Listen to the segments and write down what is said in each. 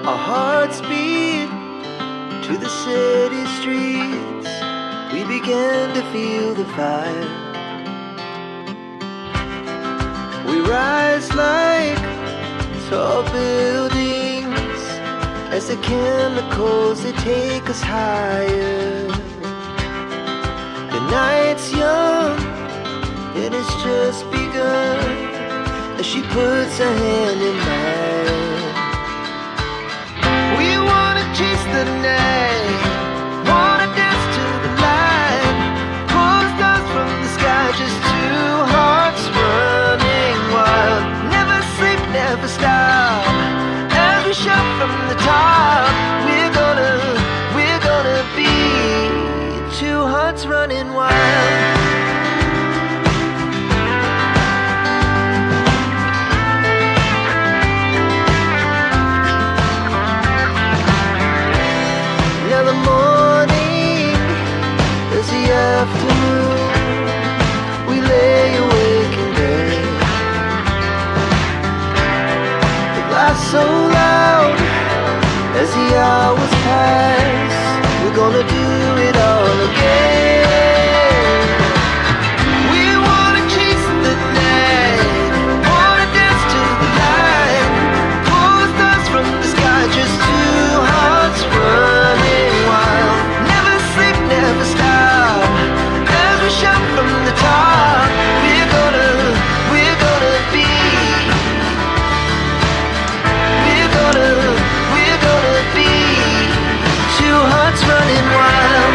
Our hearts beat to the city streets. We began to feel the fire. We rise like tall buildings as the chemicals, they take us higher. The night's young and it's just begun as she puts her hand in mine. We wanna chase the night, wanna dance to the light, pull the stars from the sky, just two hearts running wild. Never sleep, never stop, as we shout from the top. We're gonna be two hearts running wild. Now the morning is the afternoon. We lay awake in bed. The laughs so loud as the hours pass. We're gonna do it all again. We wanna chase the night, wanna dance to the light, pull the stars from the sky, just two hearts running wild. Never sleep, never stop, as we shout from the top. We're gonna be, we're gonna be two hearts running wild.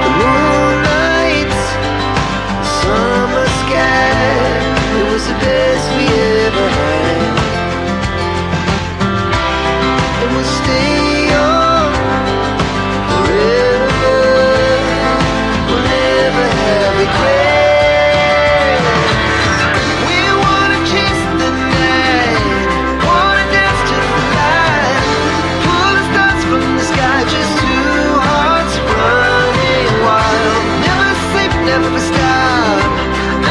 The moonlight, summer sky, it was the best we ever had. And we'll stay young forever. We'll never have regrets. We wanna chase the night, wanna dance to the light, pull the stars from the sky, just two hearts running wild. Never sleep, never stop,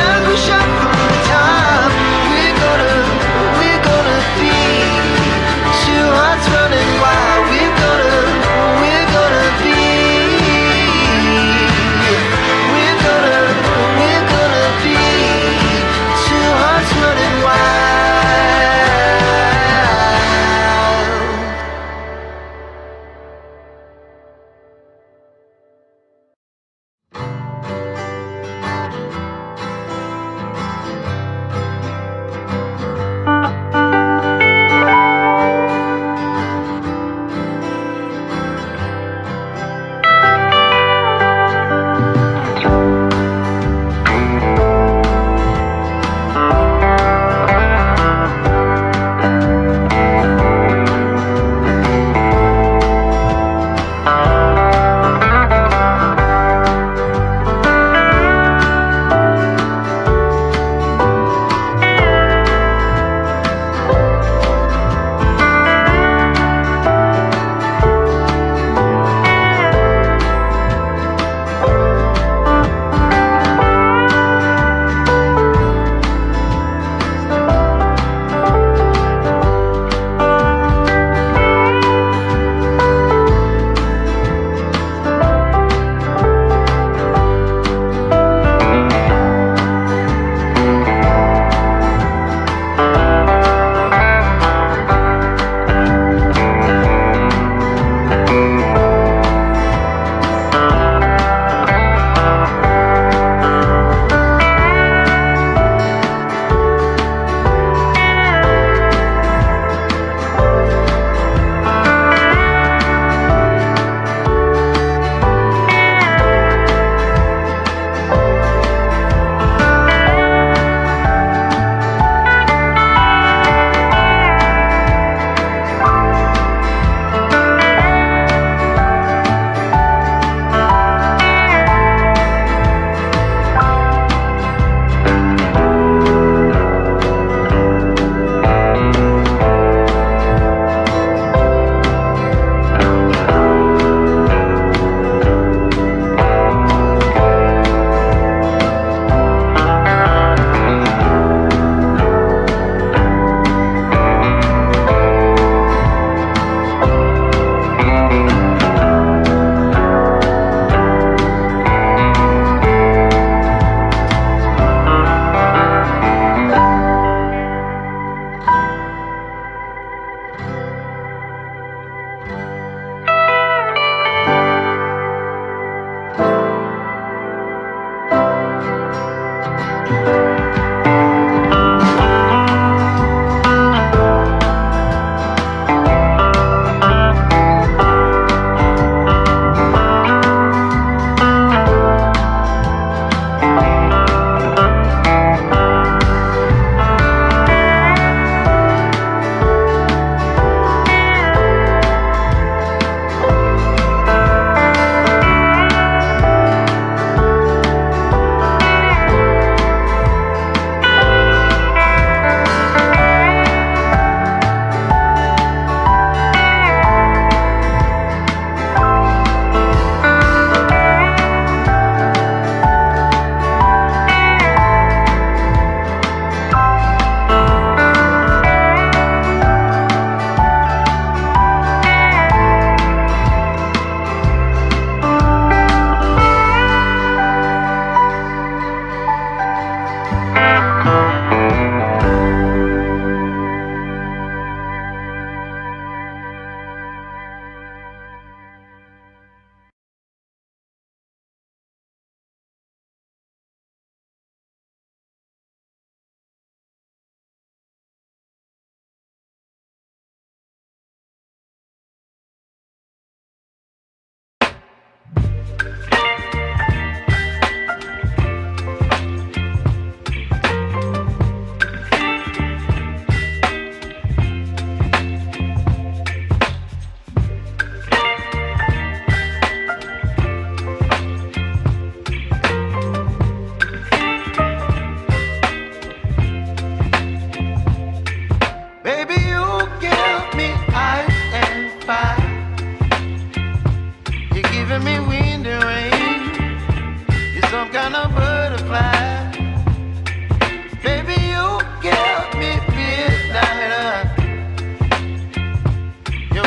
as we shout from the top. We're gonna be two hearts running wild.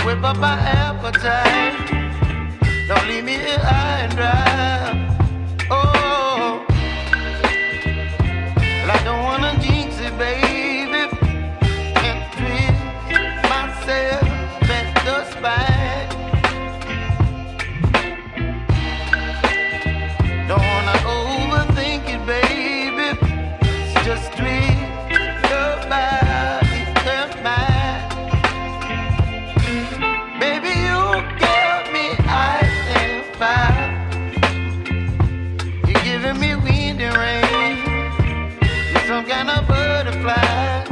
whip up my appetite. Don't leave me here high and dry. Oh, well, I don't wanna jinx it, baby, and twist myself at the spine. Don't wanna overthink it, baby. It's just twist your body and mine. Baby, you give me ice and fire. You're giving me wind and rain. You're some kind of butterfly.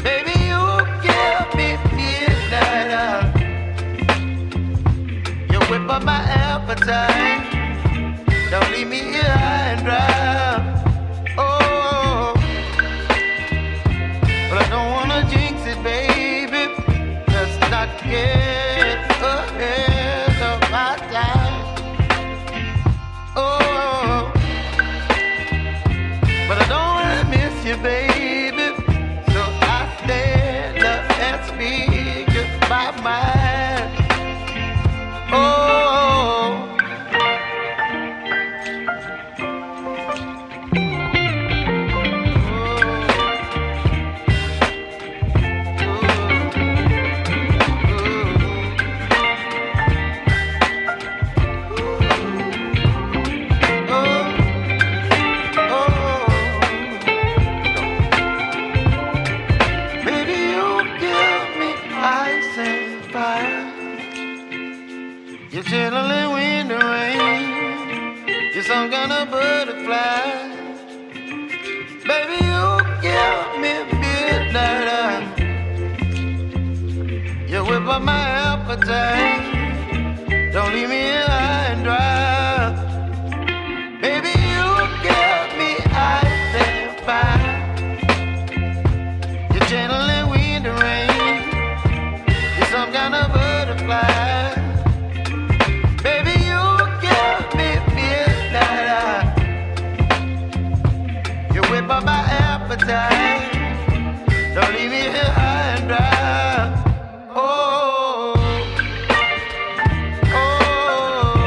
Baby, you give me midnight. You whip up my appetite. Don't leave me here high and dry. Oh, but I don't wanna jinx it, baby. Let's not get ahead of my time. Oh, but I don't wanna miss you, baby. So I stand up and speak my mind. Oh. You're chilling wind and rain. You're some kind of butterfly. Baby, you give me midnight. You whip up my appetite. Don't leave me here high and dry. Baby, you give me ice and fire. You're channeling wind and rain. You're some kind of butterfly. Baby, you give me midnight. You whip up my appetite. Don't leave me here high and dry. Oh, oh,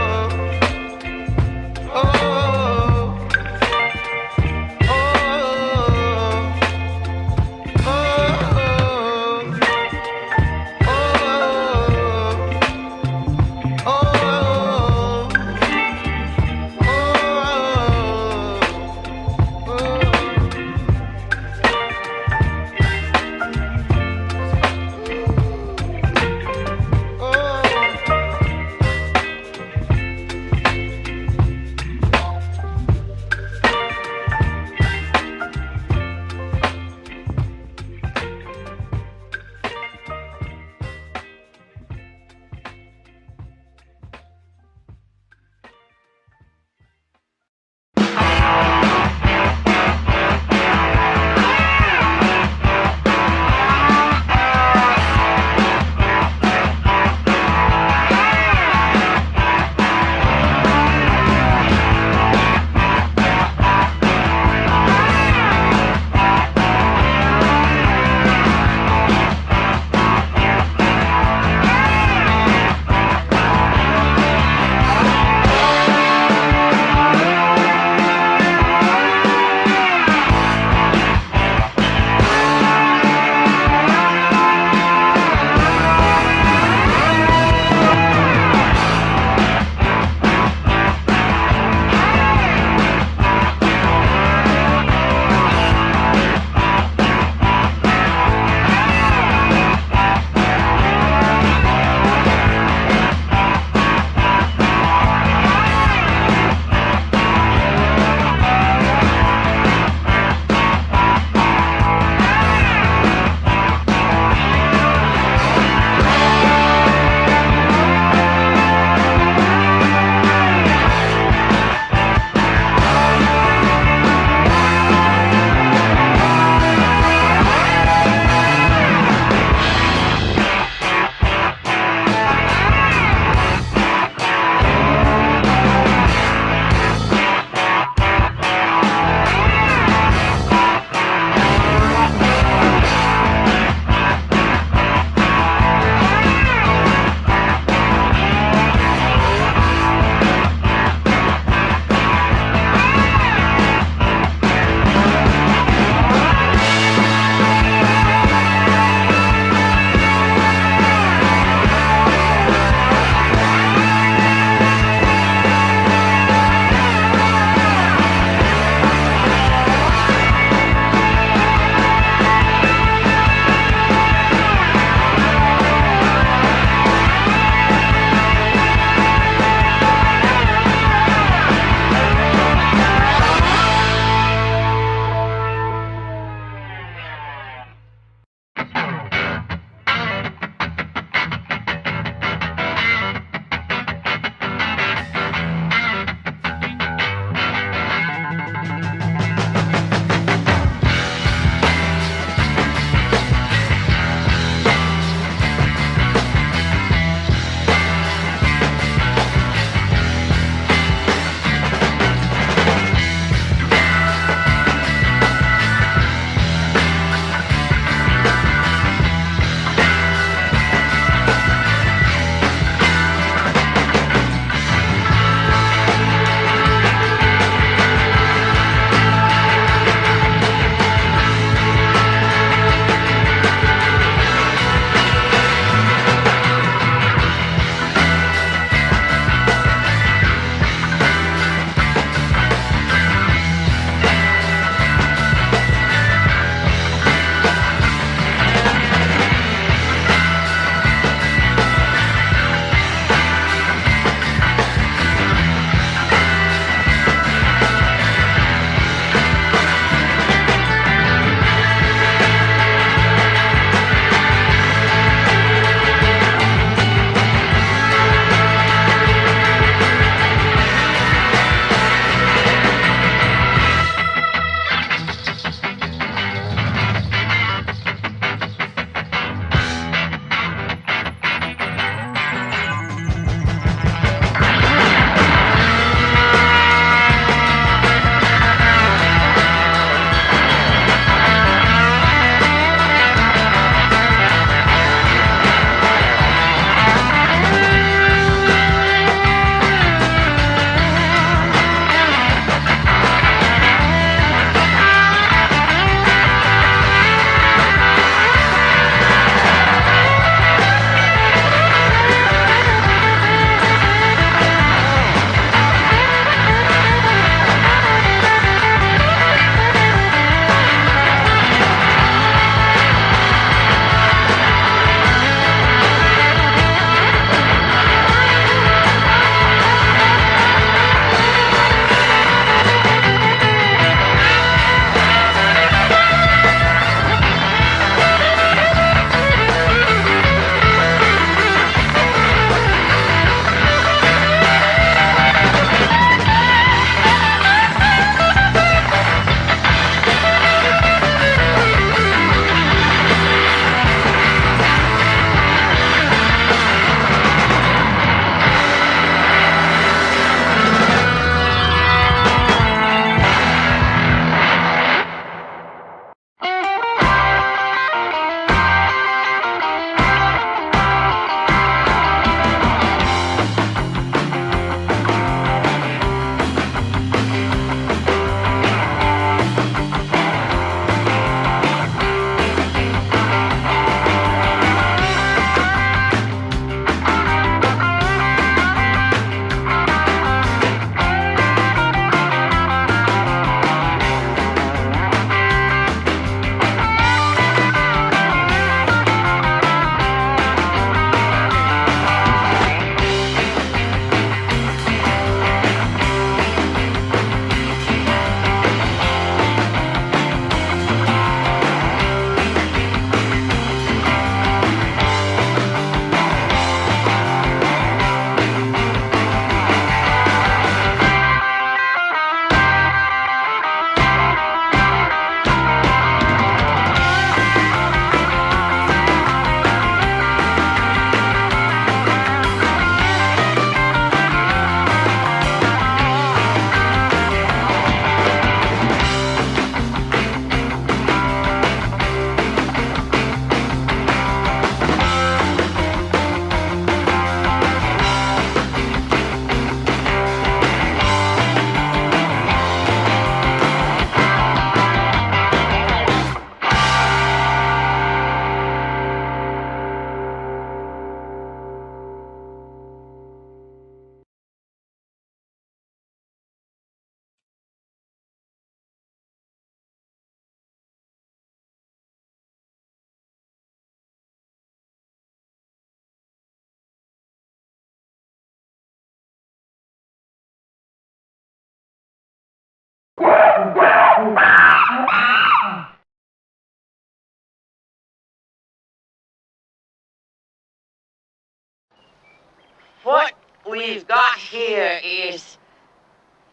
we've got here is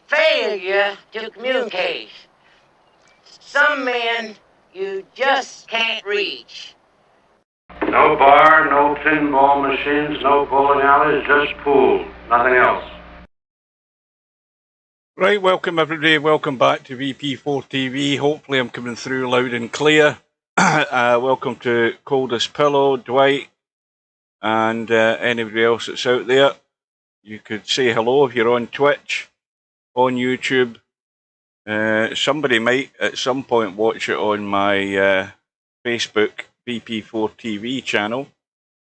failure to communicate. Some men you just can't reach. No bar, no pinball machines, no bowling alleys, just pool, nothing else. Right, welcome everybody, welcome back to VP4TV. Hopefully I'm coming through loud and clear. Welcome to Coldest Pillow, Dwight, and anybody else that's out there. You could say hello if you're on Twitch, on YouTube. Somebody might at some point watch it on my Facebook VP4TV channel,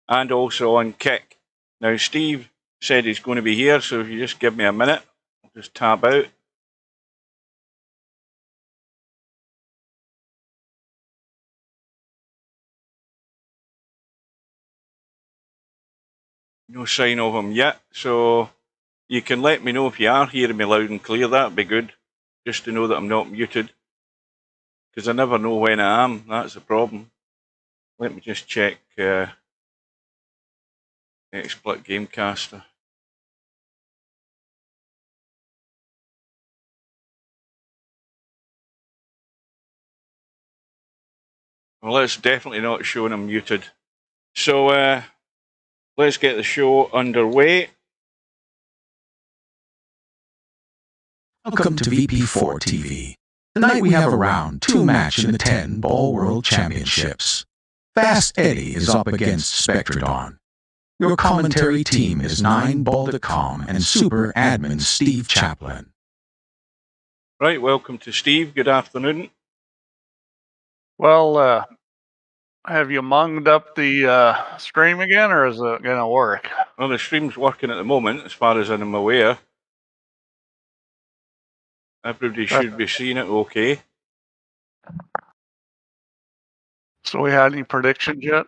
and also on Kick. Now Steve said he's going to be here, so if you just give me a minute, I'll just tab out. No sign of him yet, so you can let me know if you are hearing me loud and clear. That'd be good, just to know that I'm not muted, because I never know when I am. That's the problem. Let me just check XSplit Gamecaster. Well, it's definitely not showing I'm muted. So let's get the show underway. Welcome to VP4TV. Tonight we have a round 2 match in the 10-ball World Championships. Fast Eddie is up against Spectredawn. Your commentary team is 9ball.com and super admin Steve Chaplin. Right, welcome to Steve. Good afternoon. Well, have you munged up the stream again, or is it going to work? Well, the stream's working at the moment, as far as I'm aware. Everybody should be seeing it okay. So we had any predictions yet?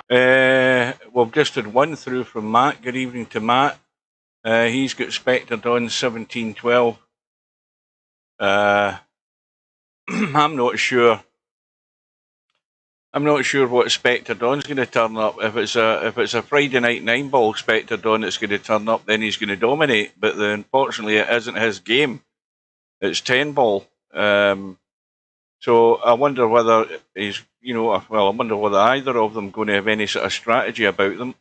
We've just had one through from Matt. Good evening to Matt. He's got Spectredawn 1712. I'm not sure. I'm not sure what Spectredawn's going to turn up. If it's a Friday night 9-ball Spectredawn that's going to turn up, then he's going to dominate. But unfortunately, it isn't his game. It's 10-ball. So I wonder whether he's, I wonder whether either of them going to have any sort of strategy about them.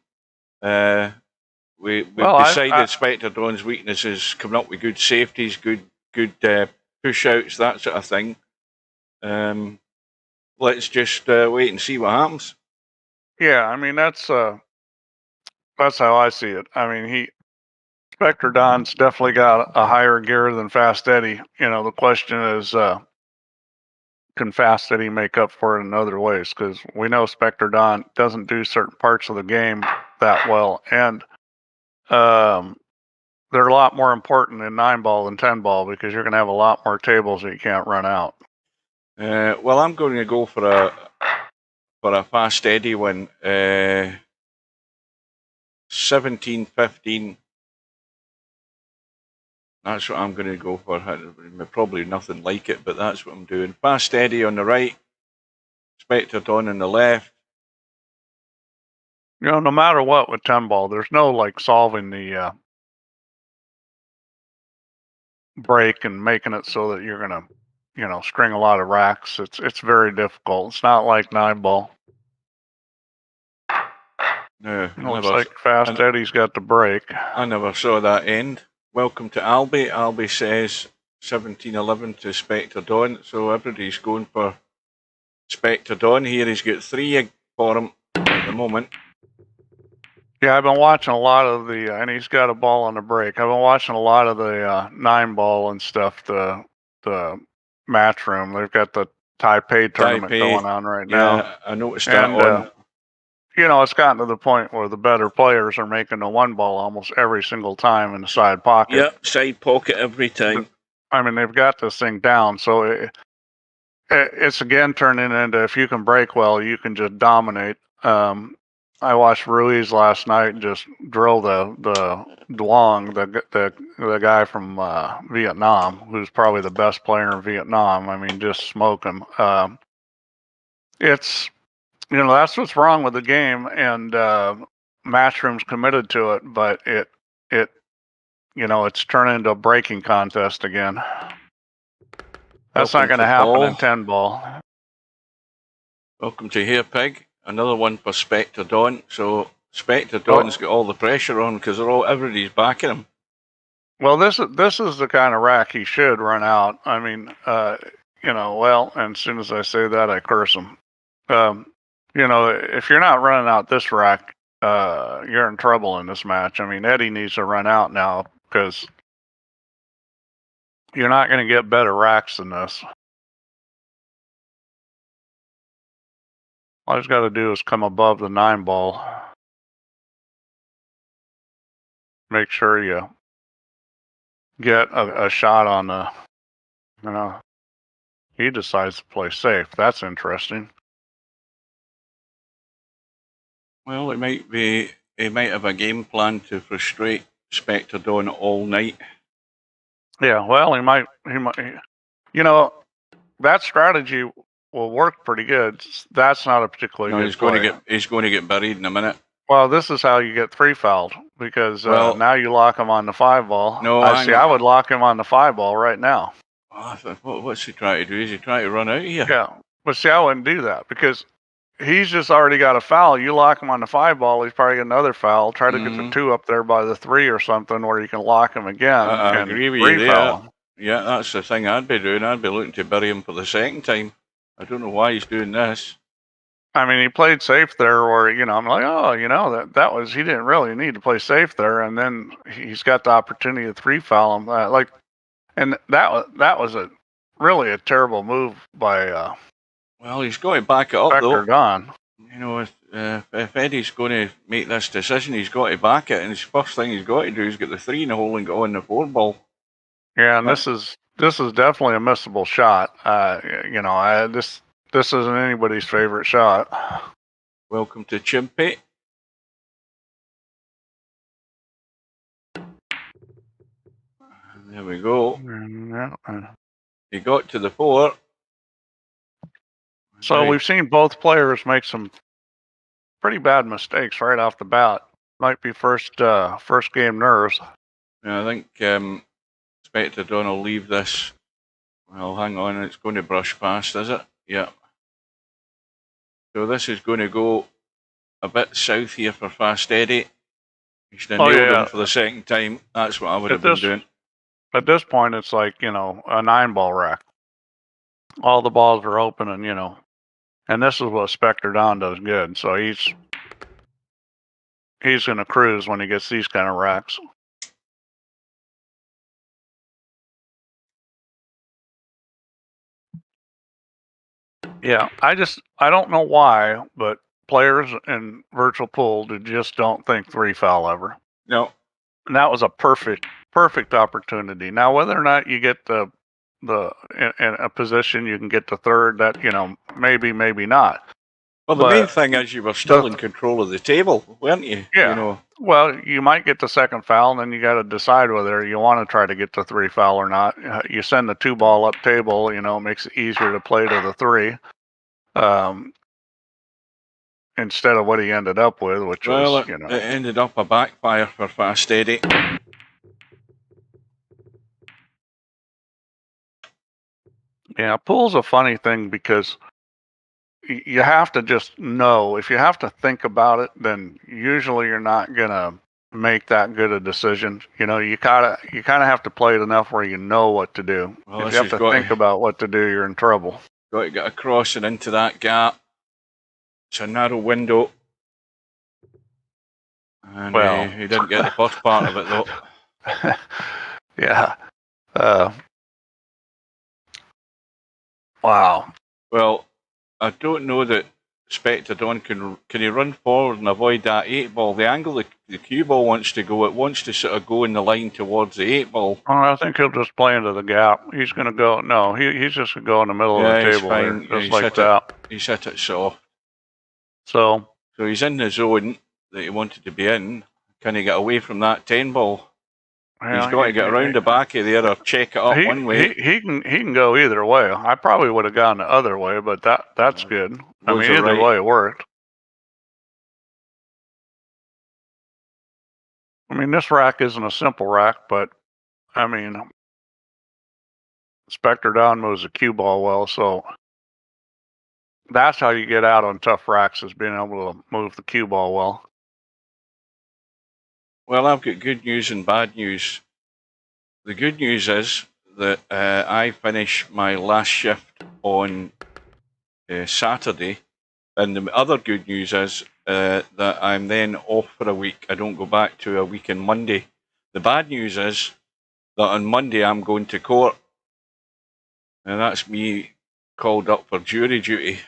We've decided Spectredawn's weakness is coming up with good safeties, good push outs, that sort of thing. Let's just wait and see what happens. Yeah, I mean that's how I see it. I mean Spectredawn's definitely got a higher gear than Fast Eddie. The question is, can Fast Eddie make up for it in other ways? Because we know Spectredawn doesn't do certain parts of the game that well, and they're a lot more important in 9-ball than 10-ball because you're going to have a lot more tables that you can't run out. Well, I'm going to go for a Fast Eddie win. 17-15. That's what I'm going to go for. Probably nothing like it, but that's what I'm doing. Fast Eddie on the right, Spectredawn on the left. No matter what with 10-ball, there's no solving the break and making it so that you're gonna, string a lot of racks. It's very difficult. It's not like 9-ball. No, it's like Fast Eddie's got the break. I never saw that end. Welcome to Albie. Albie says 17-11 to Spectredawn. So everybody's going for Spectredawn here. He's got 3 for him at the moment. Yeah, I've been watching a lot of and he's got a ball on the break. I've been watching a lot of the 9-ball and stuff, the match room. They've got the Taipei tournament going on right now. Yeah, I noticed that on. It's gotten to the point where the better players are making the 1-ball almost every single time in the side pocket. Yep, side pocket every time. I mean, they've got this thing down. So it's again turning into, if you can break well, you can just dominate. I watched Ruiz last night and just drill the Duong, the guy from Vietnam, who's probably the best player in Vietnam. I mean, just smoke him. It's that's what's wrong with the game, and Matchroom's committed to it, but it it's turning into a breaking contest again. That's Welcome not going to to happen Paul. in 10 ball. Welcome to Hair Pig. Another one for Spectredawn. So Spectredawn's got all the pressure on because everybody's backing him. Well, this is the kind of rack he should run out. I mean, well, and as soon as I say that, I curse him. If you're not running out this rack, you're in trouble in this match. I mean, Eddie needs to run out now because you're not going to get better racks than this. All he's got to do is come above the 9 ball. Make sure you get a shot on the, he decides to play safe. That's interesting. Well, he might have a game plan to frustrate Spectredawn all night. Yeah, well, he might, that strategy will work pretty good. That's not a particularly good play. He's going to get buried in a minute. Well, this is how you get 3 fouled because now you lock him on the 5 ball. No, I would lock him on the 5 ball right now. What's he trying to do? Is he trying to run out here? Yeah, but see, I wouldn't do that because he's just already got a foul. You lock him on the 5 ball, he's probably got another foul. Try to get the 2 up there by the 3 or something where you can lock him again. I agree with you there. Yeah, that's the thing I'd be doing. I'd be looking to bury him for the second time. I don't know why he's doing this. I mean, he played safe there where, I'm like, that was, he didn't really need to play safe there. And then he's got the opportunity to 3 foul him. And that was really a terrible move by, well, he's got to back it up, though. Spectredawn. If Eddie's going to make this decision, he's got to back it. And his first thing he's got to do is get the 3 in the hole and get on the 4 ball. Yeah, and this is definitely a missable shot. This isn't anybody's favorite shot. Welcome to Chimpy. There we go. He got to the 4. So we've seen both players make some pretty bad mistakes right off the bat. Might be first game nerves. Yeah, I think Spectredawn will leave this. Well, hang on, it's going to brush past, is it? Yeah. So this is going to go a bit south here for Fast Eddie. He's nailed him for the second time. That's what I would have been doing. At this point, it's like, a 9 ball rack. All the balls are open and, and this is what Spectredawn does good. So he's going to cruise when he gets these kind of racks. Yeah, I don't know why, but players in virtual pool just don't think 3 foul ever. No. And that was a perfect opportunity. Now, whether or not you get in a position you can get the 3rd, that maybe not. Well, the main thing is you were still in control of the table, weren't you? Yeah. Well, you might get the 2nd foul, and then you got to decide whether you want to try to get the 3 foul or not. You send the 2 ball up table, makes it easier to play to the 3. Instead of what he ended up with, which was, it ended up a backfire for Fast Eddie. Yeah, pool's a funny thing because you have to just know. If you have to think about it, then usually you're not gonna make that good a decision. You kind of have to play it enough where you know what to do. Well, if you have to think about what to do, you're in trouble. Got to get across and into that gap. It's a narrow window. And he didn't get the first part of it, though. Yeah. Wow. Well, I don't know that Spectredawn can he run forward and avoid that 8 ball. The angle the cue ball wants to go, it wants to sort of go in the line towards the 8 ball. Oh, I think he'll just play into the gap. He's going to go. No, he's just going to go in the middle of the table there, just like that. He's hit it soft. So he's in the zone that he wanted to be in. Can he get away from that 10 ball? He's got to get around the back of there or check it up one way. He can go either way. I probably would have gone the other way, but that's good. I mean, either way it worked. I mean, this rack isn't a simple rack, but I mean, Spectredawn moves a cue ball well, so that's how you get out on tough racks, is being able to move the cue ball well. Well, I've got good news and bad news. The good news is that I finish my last shift on Saturday, and the other good news is that I'm then off for a week. I don't go back to a week on Monday. The bad news is that on Monday I'm going to court, and that's me called up for jury duty.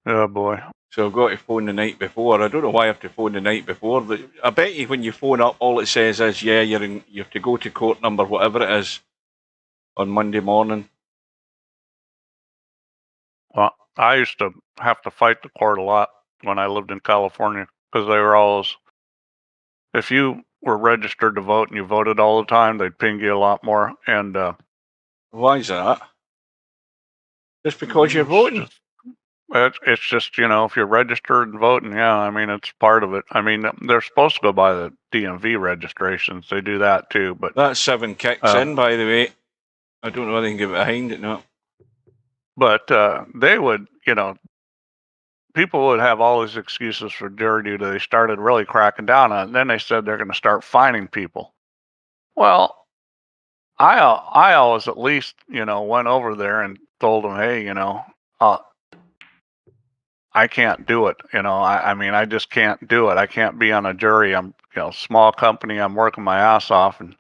Oh boy. So I've got to phone the night before. I don't know why I have to phone the night before. I bet you when you phone up, all it says is, yeah, you have to go to court number, whatever it is, on Monday morning. Well, I used to have to fight the court a lot when I lived in California, because they were always, if you were registered to vote and you voted all the time, they'd ping you a lot more. And why is that? Just because you're voting? It's just, if you're registered and voting, yeah, I mean, it's part of it. I mean, they're supposed to go by the DMV registrations. They do that too, but... That 7 kicks in, by the way. I don't know whether they can get behind it, no. But they would, people would have all these excuses for jury duty. They started really cracking down on it, and then they said they're going to start fining people. Well, I always at least, went over there and told them, hey, I can't do it. I mean, I just can't do it. I can't be on a jury. I'm, small company. I'm working my ass off. And,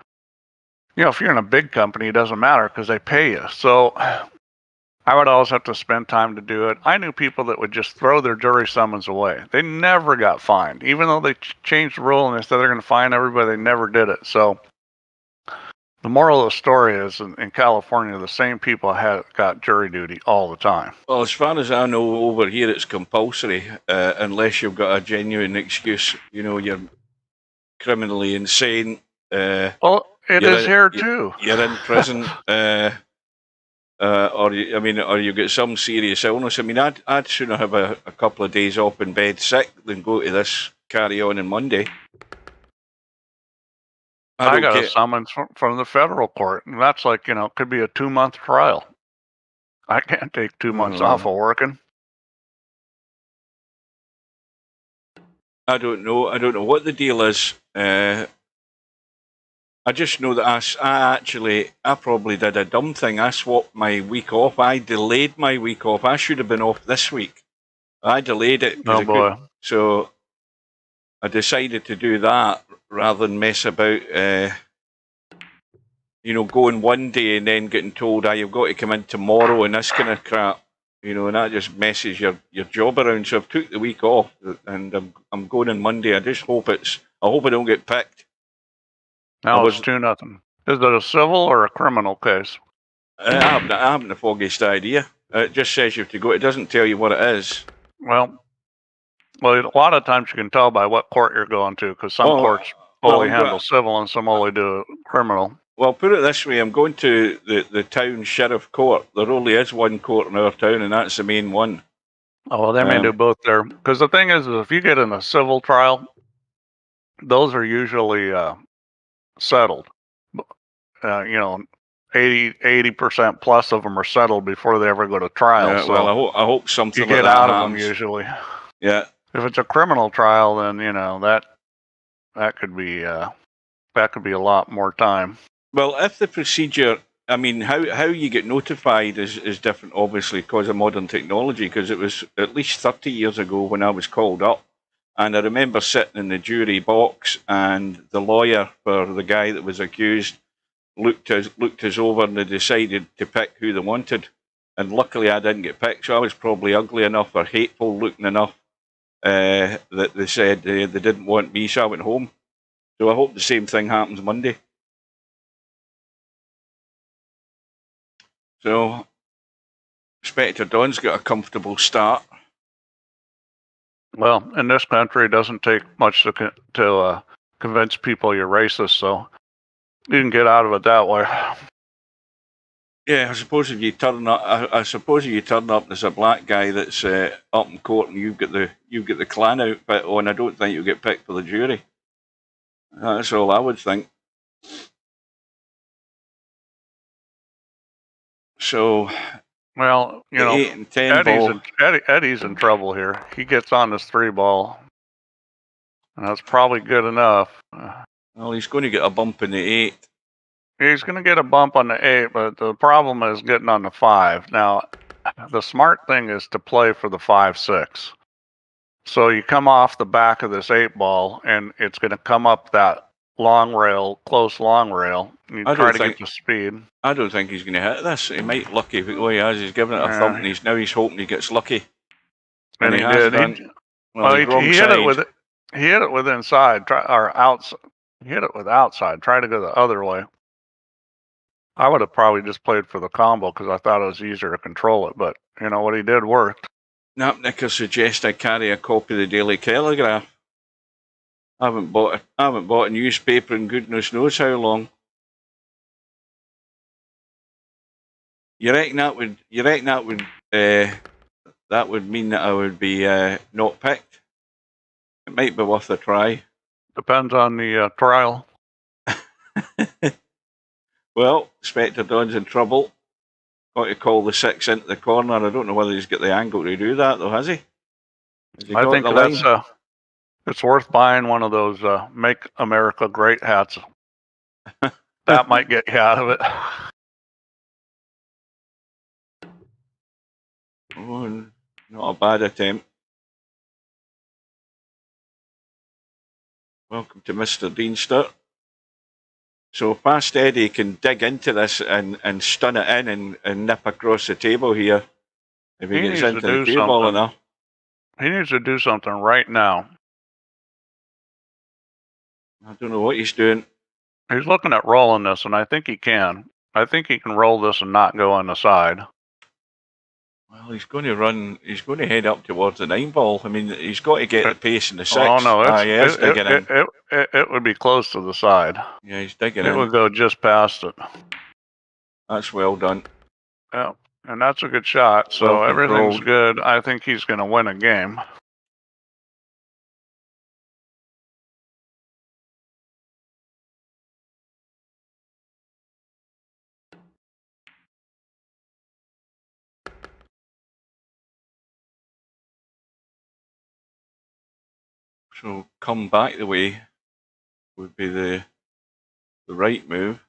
if you're in a big company, it doesn't matter because they pay you. So I would always have to spend time to do it. I knew people that would just throw their jury summons away. They never got fined. Even though they changed the rule and they said they're going to fine everybody, they never did it. So the moral of the story is, in California, the same people got jury duty all the time. Well, as far as I know, over here it's compulsory, unless you've got a genuine excuse. You're criminally insane. Well, it is here too. You're in prison, or you get some serious illness. I mean, I'd sooner have a couple of days off in bed sick than go to this carry on Monday. I got a summons from the federal court, and that's like, could be a 2-month trial. I can't take 2 months off of working. I don't know what the deal is. I just know that I probably did a dumb thing. I swapped my week off. I delayed my week off. I should have been off this week. I delayed it. Oh boy. So I decided to do that rather than mess about, going one day and then getting told, you've got to come in tomorrow and this kind of crap, and that just messes your job around. So I've took the week off and I'm going on Monday. I hope I don't get picked. Now it's 2-0. Is it a civil or a criminal case? I haven't the foggiest idea. It just says you have to go. It doesn't tell you what it is. Well, a lot of times you can tell by what court you're going to, because some courts only handle civil and some only do criminal. Well, put it this way, I'm going to the town sheriff court. There only is one court in our town, and that's the main one. Oh, well, they may do both there. Because the thing is if you get in a civil trial, those are usually settled. 80% plus of them are settled before they ever go to trial. Yeah, so well, I hope something you get like out that of happens. them usually. Yeah. If it's a criminal trial, then that could be a lot more time. Well, if the procedure, I mean, how you get notified is different, obviously, because of modern technology. Because it was at least 30 years ago when I was called up, and I remember sitting in the jury box, and the lawyer for the guy that was accused looked us over, and they decided to pick who they wanted. And luckily, I didn't get picked, so I was probably ugly enough or hateful looking enough that they said they didn't want me, so I went home. So I hope the same thing happens Monday. So Spectredawn's got a comfortable start. Well, in this country, it doesn't take much to convince people you're racist, so you can get out of it that way. Yeah, I suppose if you turn up, as a black guy that's up in court and you've got the Klan outfit on, I don't think you'll get picked for the jury. That's all I would think. So, well, you the know, 8 and 10 ball. Eddie's in trouble here. He gets on this 3 ball, and that's probably good enough. Well, he's going to get a bump in the 8. He's going to get a bump on the 8, but the problem is getting on the 5. Now, the smart thing is to play for the 5-6. So you come off the back of this 8 ball, and it's going to come up that long rail, close long rail. You try to get the speed. I don't think he's going to hit this. He might lucky the way he has. He's given it a thump, and he's hoping he gets lucky. And he did. He hit it with it. He hit it with inside or outside. He hit it with outside. Try to go the other way. I would have probably just played for the combo because I thought it was easier to control it. But you know what he did worked. Napnicker suggests I carry a copy of the Daily Telegraph. I haven't bought a newspaper in goodness knows how long. You reckon that would mean that I would be not picked? It might be worth a try. Depends on the trial. Well, Spectredawn's in trouble. Got to call the 6 into the corner. I don't know whether he's got the angle to do that, though, has he? I think that's it's worth buying one of those Make America Great hats. That might get you out of it. Oh, not a bad attempt. Welcome to Mr. Deanster. So Fast Eddie can dig into this and stun it in and nip across the table here. If he gets into the cue ball enough. He needs to do something right now. I don't know what he's doing. He's looking at rolling this, and I think he can. I think he can roll this and not go on the side. Well, he's going to run. He's going to head up towards the 9 ball. I mean, he's got to get the pace in the 6. Oh no, it would be close to the side. Yeah, he's digging in. It would go just past it. That's well done. Yeah, and that's a good shot. So everything's good. I think he's going to win a game. So come back the way would be the right move.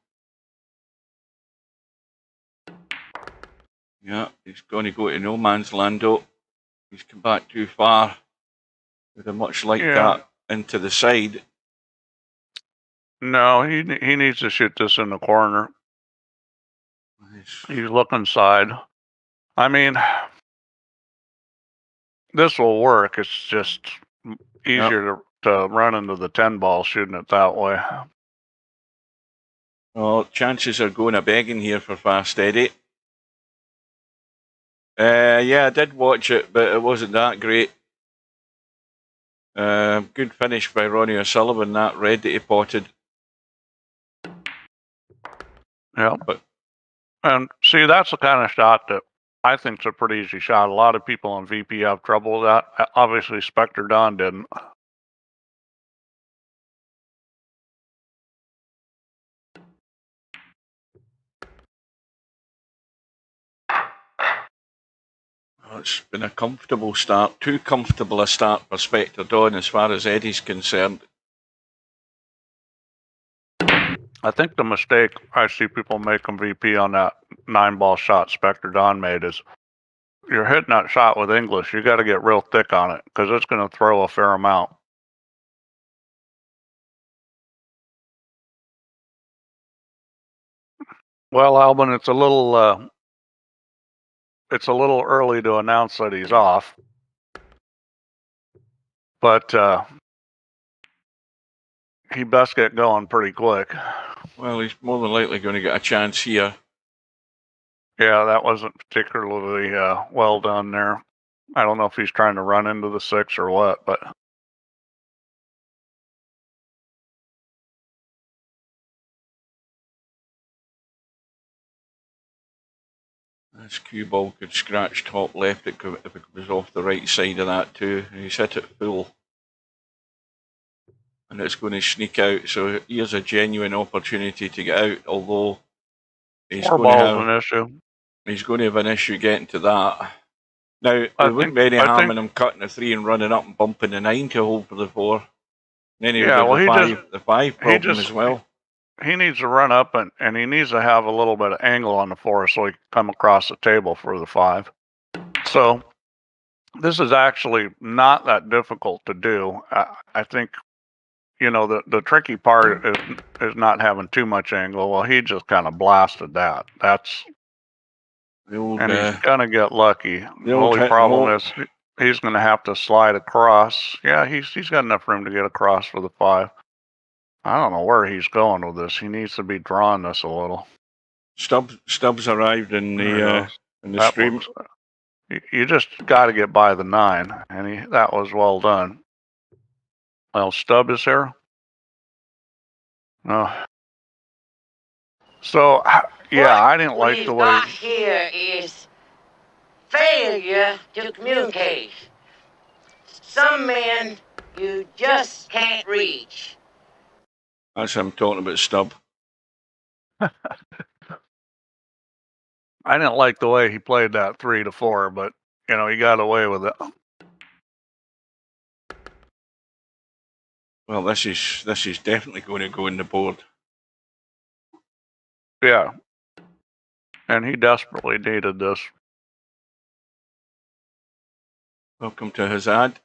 Yeah, he's going to go to no man's land though. He's come back too far. Would have much like that into the side. No, he needs to shoot this in the corner. He's looking side. I mean, this will work. It's just easier to run into the 10 ball shooting it that way. Well, chances are going a begging here for Fast Eddie. Yeah, I did watch it, but it wasn't that great. Good finish by Ronnie O'Sullivan, that red that he potted. Yeah, and see, that's the kind of shot that I think is a pretty easy shot. A lot of people on VP have trouble with that. Obviously, Spectredawn didn't. Well, it's been a comfortable start. Too comfortable a start for Spectredawn as far as Eddie's concerned. I think the mistake I see people make on VP on that 9 ball shot Spectredawn made is you're hitting that shot with English. You got to get real thick on it because it's going to throw a fair amount. Well, Albin, it's a little early to announce that he's off, but he best get going pretty quick. Well, he's more than likely going to get a chance here. Yeah, that wasn't particularly well done there. I don't know if he's trying to run into the 6 or what, but this cue ball could scratch top left if it was off the right side of that too. He's hit it full. and it's going to sneak out. So here's a genuine opportunity to get out, although he's Four going to balls have an issue. he's going to have an issue getting to that. Now there wouldn't be any I harm think- in him cutting the 3 and running up and bumping the 9 to hold for the 4. And then he would Yeah, have well, the he 5, just- the 5 he problem just- as well. He needs to run up and he needs to have a little bit of angle on the 4 so he can come across the table for the 5. So this is actually not that difficult to do. I think, the tricky part is not having too much angle. Well, he just kind of blasted that. The old, And he's gonna get lucky. The old only hit and problem hope. is he's gonna have to slide across. Yeah, he's got enough room to get across for the 5. I don't know where he's going with this. He needs to be drawing this a little. Stubbs arrived in the That stream. looks- you just got to get by the 9, and that was well done. Well, Stubb is here. No. So, yeah, I didn't like the What way. we've got here is failure to communicate. Some men you just can't reach. That's what I'm talking about, Stubb. I didn't like the way he played that 3 to 4, but he got away with it. Well, this is definitely going to go in the board. Yeah, and he desperately needed this. Welcome to his ad.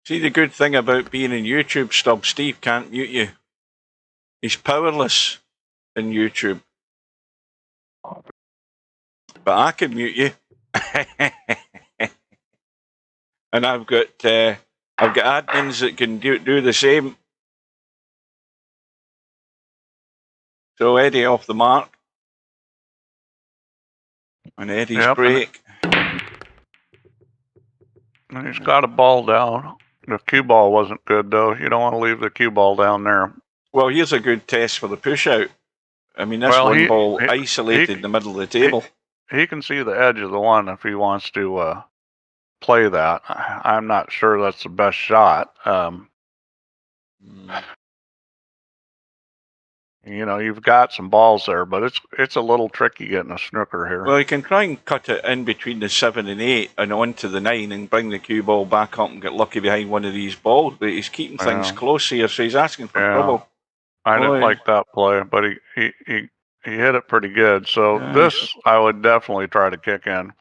See, the good thing about being in YouTube, Stubb, Steve can't mute you. He's powerless in YouTube. But I can mute you. And I've got admins that can do the same. So Eddie off the mark. And Eddie's break. And he's got a ball down. The cue ball wasn't good, though. You don't want to leave the cue ball down there. Well, here's a good test for the push out. I mean, this ball isolated in the middle of the table. He can see the edge of the 1 if he wants to play that. I'm not sure that's the best shot. You've got some balls there, but it's a little tricky getting a snooker here. Well, you can try and cut it in between the 7 and 8 and onto the 9 and bring the cue ball back up and get lucky behind one of these balls, but he's keeping things close here, so he's asking for trouble. I didn't like that play, but he hit it pretty good. So this I would definitely try to kick in.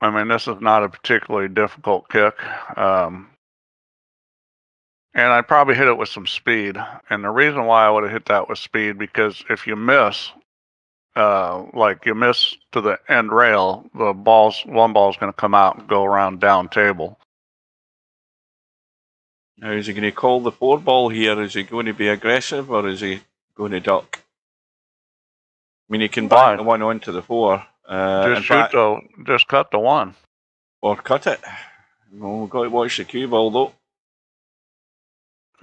I mean, this is not a particularly difficult kick. And I'd probably hit it with some speed. And the reason why I would have hit that with speed, because if you miss, like you miss to the end rail, one ball's going to come out and go around down table. Now, is he going to call the 4 ball here? Is he going to be aggressive or is he going to duck? I mean, he can back the 1 onto the 4. Just cut the 1. Or cut it. Well, we've got to watch the cue ball though.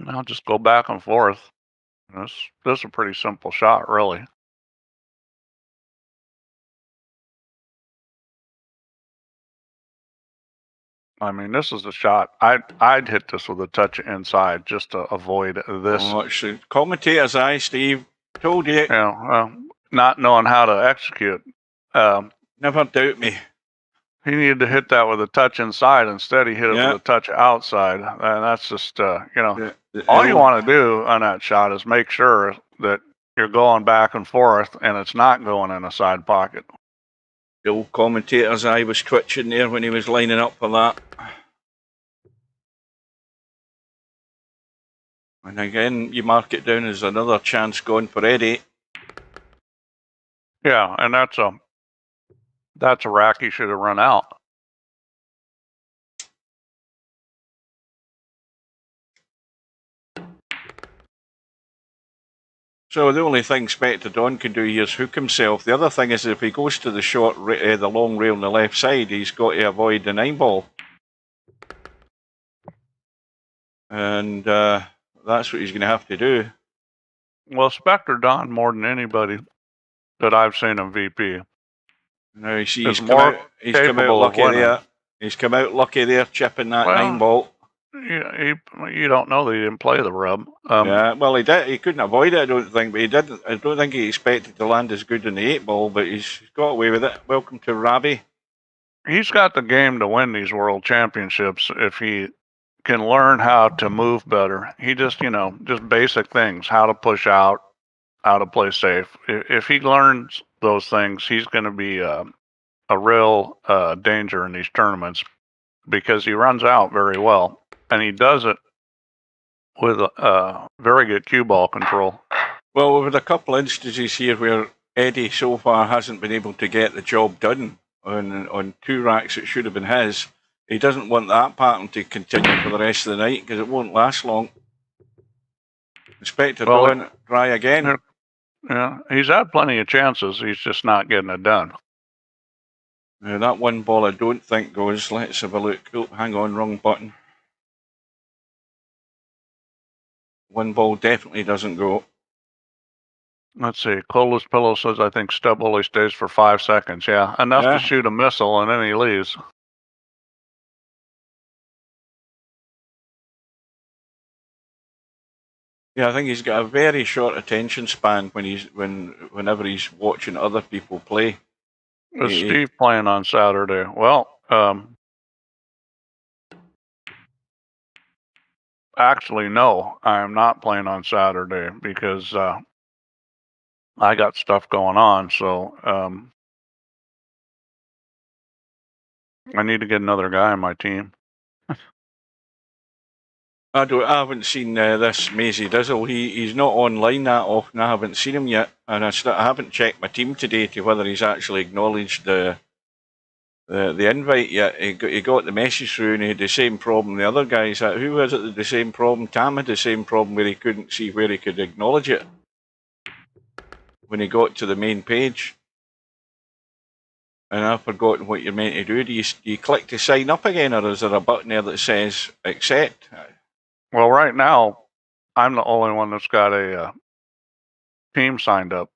I'll just go back and forth. This is a pretty simple shot, really. I mean, this is a shot. I'd hit this with a touch inside just to avoid this. Watch the commentator's eye, Steve. Told you. Not knowing how to execute. Never doubt me. He needed to hit that with a touch inside. Instead, he hit it with a touch outside. And that's just, all you want to do on that shot is make sure that you're going back and forth and it's not going in a side pocket. The old commentator's eye was twitching there when he was lining up for that. And again, you mark it down as another chance gone for Eddie. Yeah, and that's a rack he should have run out. So the only thing Spectredawn can do here is hook himself. The other thing is if he goes to the the long rail on the left side, he's got to avoid the 9 ball. And that's what he's going to have to do. Well, Spectredawn, more than anybody that I've seen in VP, No, he's is come more out. He's come out capable of lucky winning. there. He's come out lucky there, chipping that Well, 9-ball. You don't know that he didn't play the rub. Yeah, well, he did. He couldn't avoid it, I don't think, but he didn't. I don't think he expected to land as good in the 8-ball, but he's got away with it. Welcome to Rabi. He's got the game to win these world championships if he can learn how to move better. He just basic things, how to push out, how to play safe. If he learns those things, he's going to be a real danger in these tournaments because he runs out very well, and he does it with very good cue ball control. Well, we've had a couple instances here where Eddie so far hasn't been able to get the job done on 2 racks that should have been his. He doesn't want that pattern to continue for the rest of the night because it won't last long. Spectredawn, try again. Yeah, he's had plenty of chances. He's just not getting it done. That 1 ball I don't think goes. Let's have a look. Oh, hang on, wrong button. 1 ball definitely doesn't go. Let's see. Coldest Pillow says, I think Stub only stays for 5 seconds. Yeah, enough to shoot a missile and then he leaves. Yeah, I think he's got a very short attention span whenever he's watching other people play. Is Steve playing on Saturday? Well, actually, no, I am not playing on Saturday because I got stuff going on. So I need to get another guy on my team. I haven't seen this Maisie Dizzle. He's not online that often. I haven't seen him yet, and I haven't checked my team today to whether he's actually acknowledged the invite yet. He got the message through, and he had the same problem the other guys had. Who was it that had the same problem? Tam had the same problem where he couldn't see where he could acknowledge it when he got to the main page. And I've forgotten what you're meant to do. Do you click to sign up again, or is there a button there that says accept? Well, right now, I'm the only one that's got a team signed up.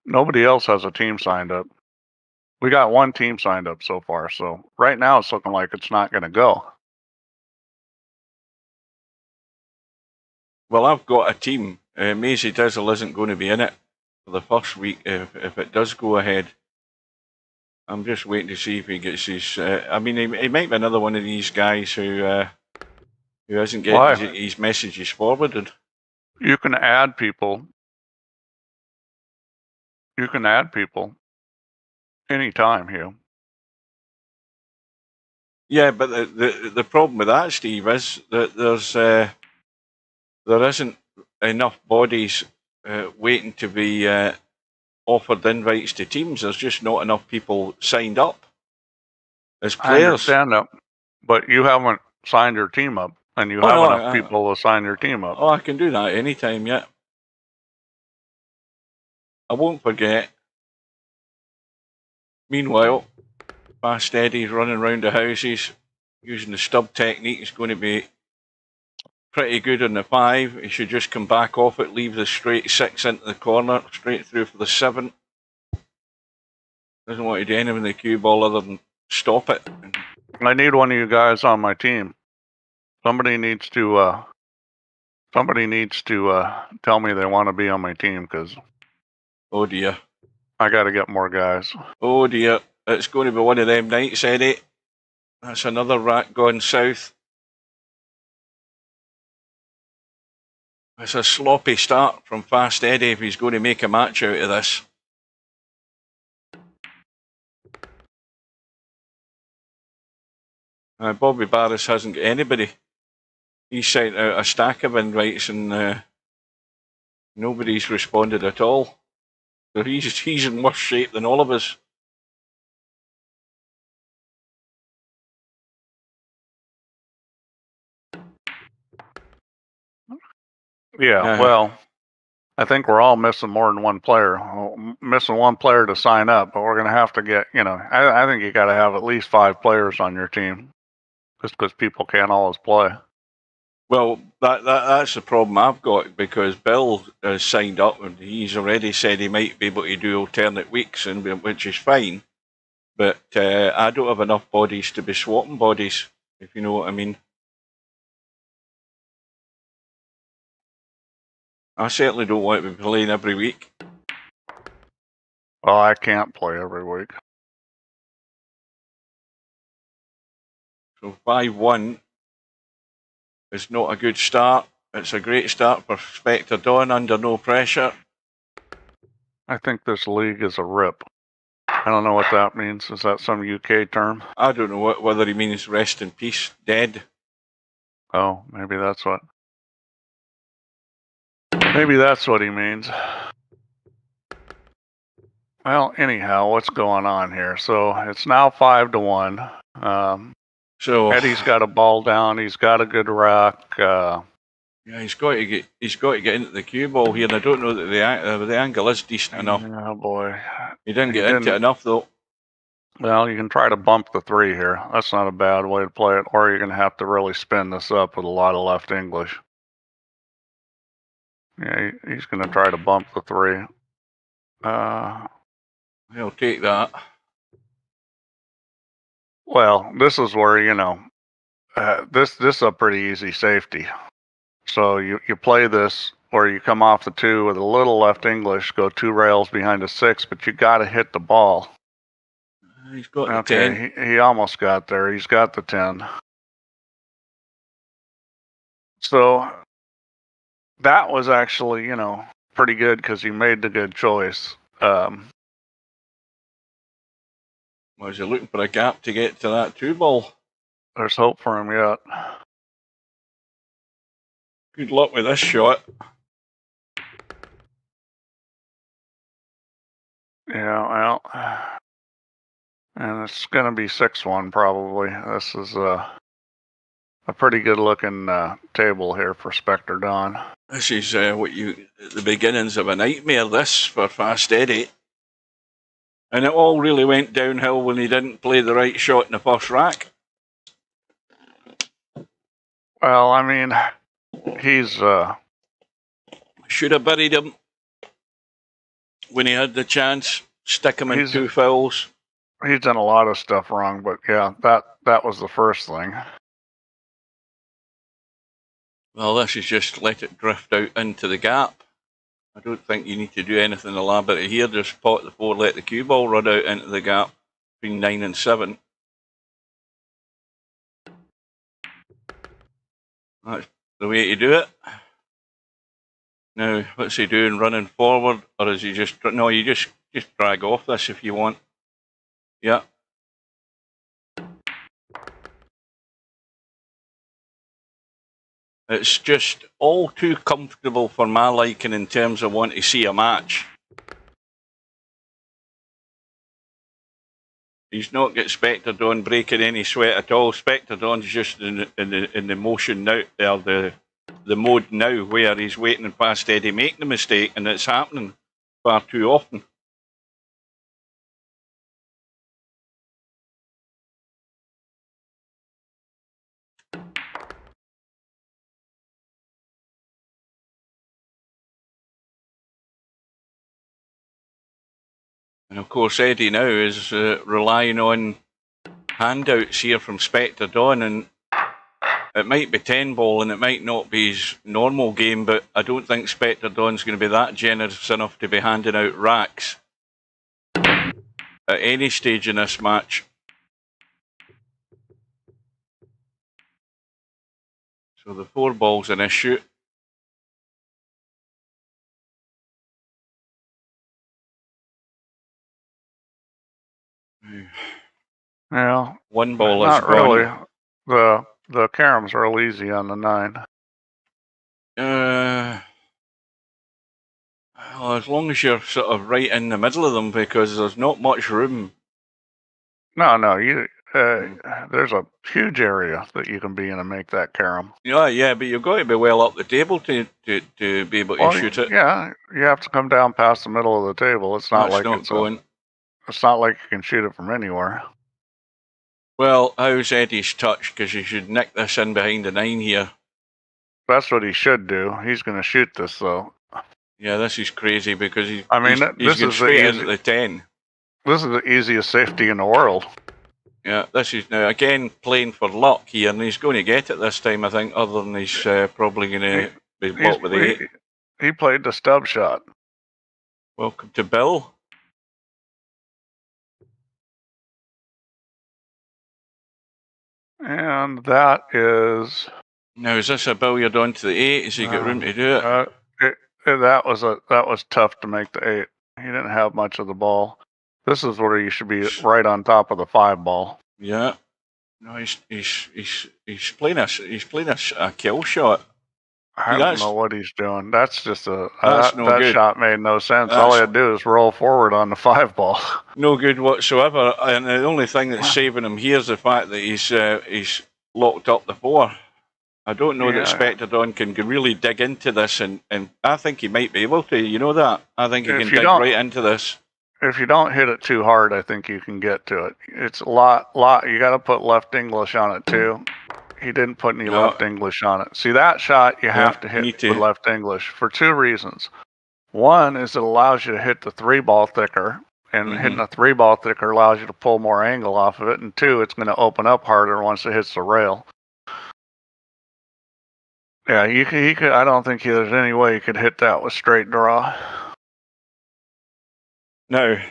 Nobody else has a team signed up. We got 1 team signed up so far. So right now, it's looking like it's not going to go. Well, I've got a team. Maisie Dizzle isn't going to be in it for the first week if it does go ahead. I'm just waiting to see if he gets his... I mean, he might be another one of these guys who hasn't getting his messages forwarded. You can add people. You can add people anytime, Hugh. Yeah, but the problem with that, Steve, is that there isn't enough bodies waiting to be offered invites to teams. There's just not enough people signed up as players. I understand that, but you haven't signed your team up, and you have enough people to sign your team up. Oh, I can do that anytime, yeah. I won't forget. Meanwhile, Fast Eddie's running around the houses using the stub technique. He's going to be pretty good on the 5. He should just come back off it, leave the straight 6 into the corner, straight through for the 7. Doesn't want to do anything with the cue ball other than stop it. I need one of you guys on my team. Somebody needs to tell me they want to be on my team because. Oh dear. I got to get more guys. Oh dear. It's going to be one of them nights, Eddie. That's another rack going south. It's a sloppy start from Fast Eddie if he's going to make a match out of this. Bobby Barris hasn't got anybody. He sent out a stack of invites and nobody's responded at all. So he's in worse shape than all of us. Yeah, well, I think we're all missing more than one player. Missing one player to sign up, but we're going to have to get, I think you got to have at least 5 players on your team just because people can't always play. Well, that's the problem I've got, because Bill has signed up and he's already said he might be able to do alternate weeks, and which is fine. But I don't have enough bodies to be swapping bodies, if you know what I mean. I certainly don't want to be playing every week. Well, I can't play every week. So 5-1 is not a good start. It's a great start for Spectredawn under no pressure. I think this league is a rip. I don't know what that means. Is that some UK term? I don't know whether he means rest in peace, dead. Oh, maybe that's what. Maybe that's what he means. Well, anyhow, what's going on here? So it's now 5-1. So Eddie's got a ball down. He's got a good rack. Yeah, he's got to get into the cue ball here, and I don't know that the angle is decent enough. Oh boy, He didn't get into it enough though. Well, you can try to bump the 3 here. That's not a bad way to play it. Or you're going to have to really spin this up with a lot of left English. Yeah, he's going to try to bump the 3. He'll take that. Well, this is where, you know, this is a pretty easy safety. So you play this, or you come off the 2 with a little left English, go 2 rails behind a 6, but you got to hit the ball. He's got the 10. He almost got there. He's got the 10. So that was actually, you know, pretty good because he made the good choice. Was he looking for a gap to get to that 2 ball? There's hope for him yet. Good luck with this shot. Yeah, well, and it's going to be 6-1 probably. This is a pretty good looking table here for Spectredawn. This is the beginnings of a nightmare, this, for Fast Eddie. And it all really went downhill when he didn't play the right shot in the first rack. Well, I mean, he's... should have buried him when he had the chance. Stick him in 2 fouls. He's done a lot of stuff wrong, but yeah, that was the first thing. Well, this is just let it drift out into the gap. I don't think you need to do anything elaborate here. Just pot the 4, let the cue ball run out into the gap between 9 and 7. That's the way to do it. Now, what's he doing? Running forward, or is he just... No, you just drag off this if you want. Yeah. It's just all too comfortable for my liking in terms of wanting to see a match. He's not got Spectredawn breaking any sweat at all. Spectredawn's just in the motion now, the mode now where he's waiting past Eddie making the mistake, and it's happening far too often. And of course, Eddie now is relying on handouts here from Spectredawn, and it might be 10 ball and it might not be his normal game, but I don't think Spectredawn's going to be that generous enough to be handing out racks at any stage in this match. So the 4 ball's an issue. Well, 1 ball not is gone. Really. The carom's real easy on the 9. Well, as long as you're sort of right in the middle of them, because there's not much room. No, you. There's a huge area that you can be in and make that carom. Yeah, but you've got to be well up the table to be able to shoot it. Yeah, you have to come down past the middle of the table. It's not like it's going. It's not like you can shoot it from anywhere. Well, how's Eddie's touch? Because you should nick this in behind the 9 here. That's what he should do. He's going to shoot this though. Yeah, this is crazy because he's this going is straight into the 10. This is the easiest safety in the world. Yeah, this is now again playing for luck here, and he's going to get it this time, I think, other than he's probably going to be blocked with the 8. He played the stub shot. Welcome to Bill. And that is... Now, is this a billiard onto the 8? Has he got room to do it? That was tough to make the 8. He didn't have much of the ball. This is where you should be right on top of the 5 ball. Yeah. No, he's playing a kill shot. I don't know what he's doing. That's just that shot made no sense. All he had to do is roll forward on the 5 ball. No good whatsoever. And the only thing that's saving him here is the fact that he's locked up the 4. I don't know that Spectredawn can really dig into this, and I think he might be able to. You know that? I think he can dig right into this. If you don't hit it too hard, I think you can get to it. It's a lot. You got to put left English on it too. He didn't put any left English on it. See, that shot you have to hit with left English for 2 reasons. One is it allows you to hit the 3 ball thicker, and hitting a 3 ball thicker allows you to pull more angle off of it. And 2, it's going to open up harder once it hits the rail. Yeah, he could. I don't think there's any way you could hit that with straight draw. Now,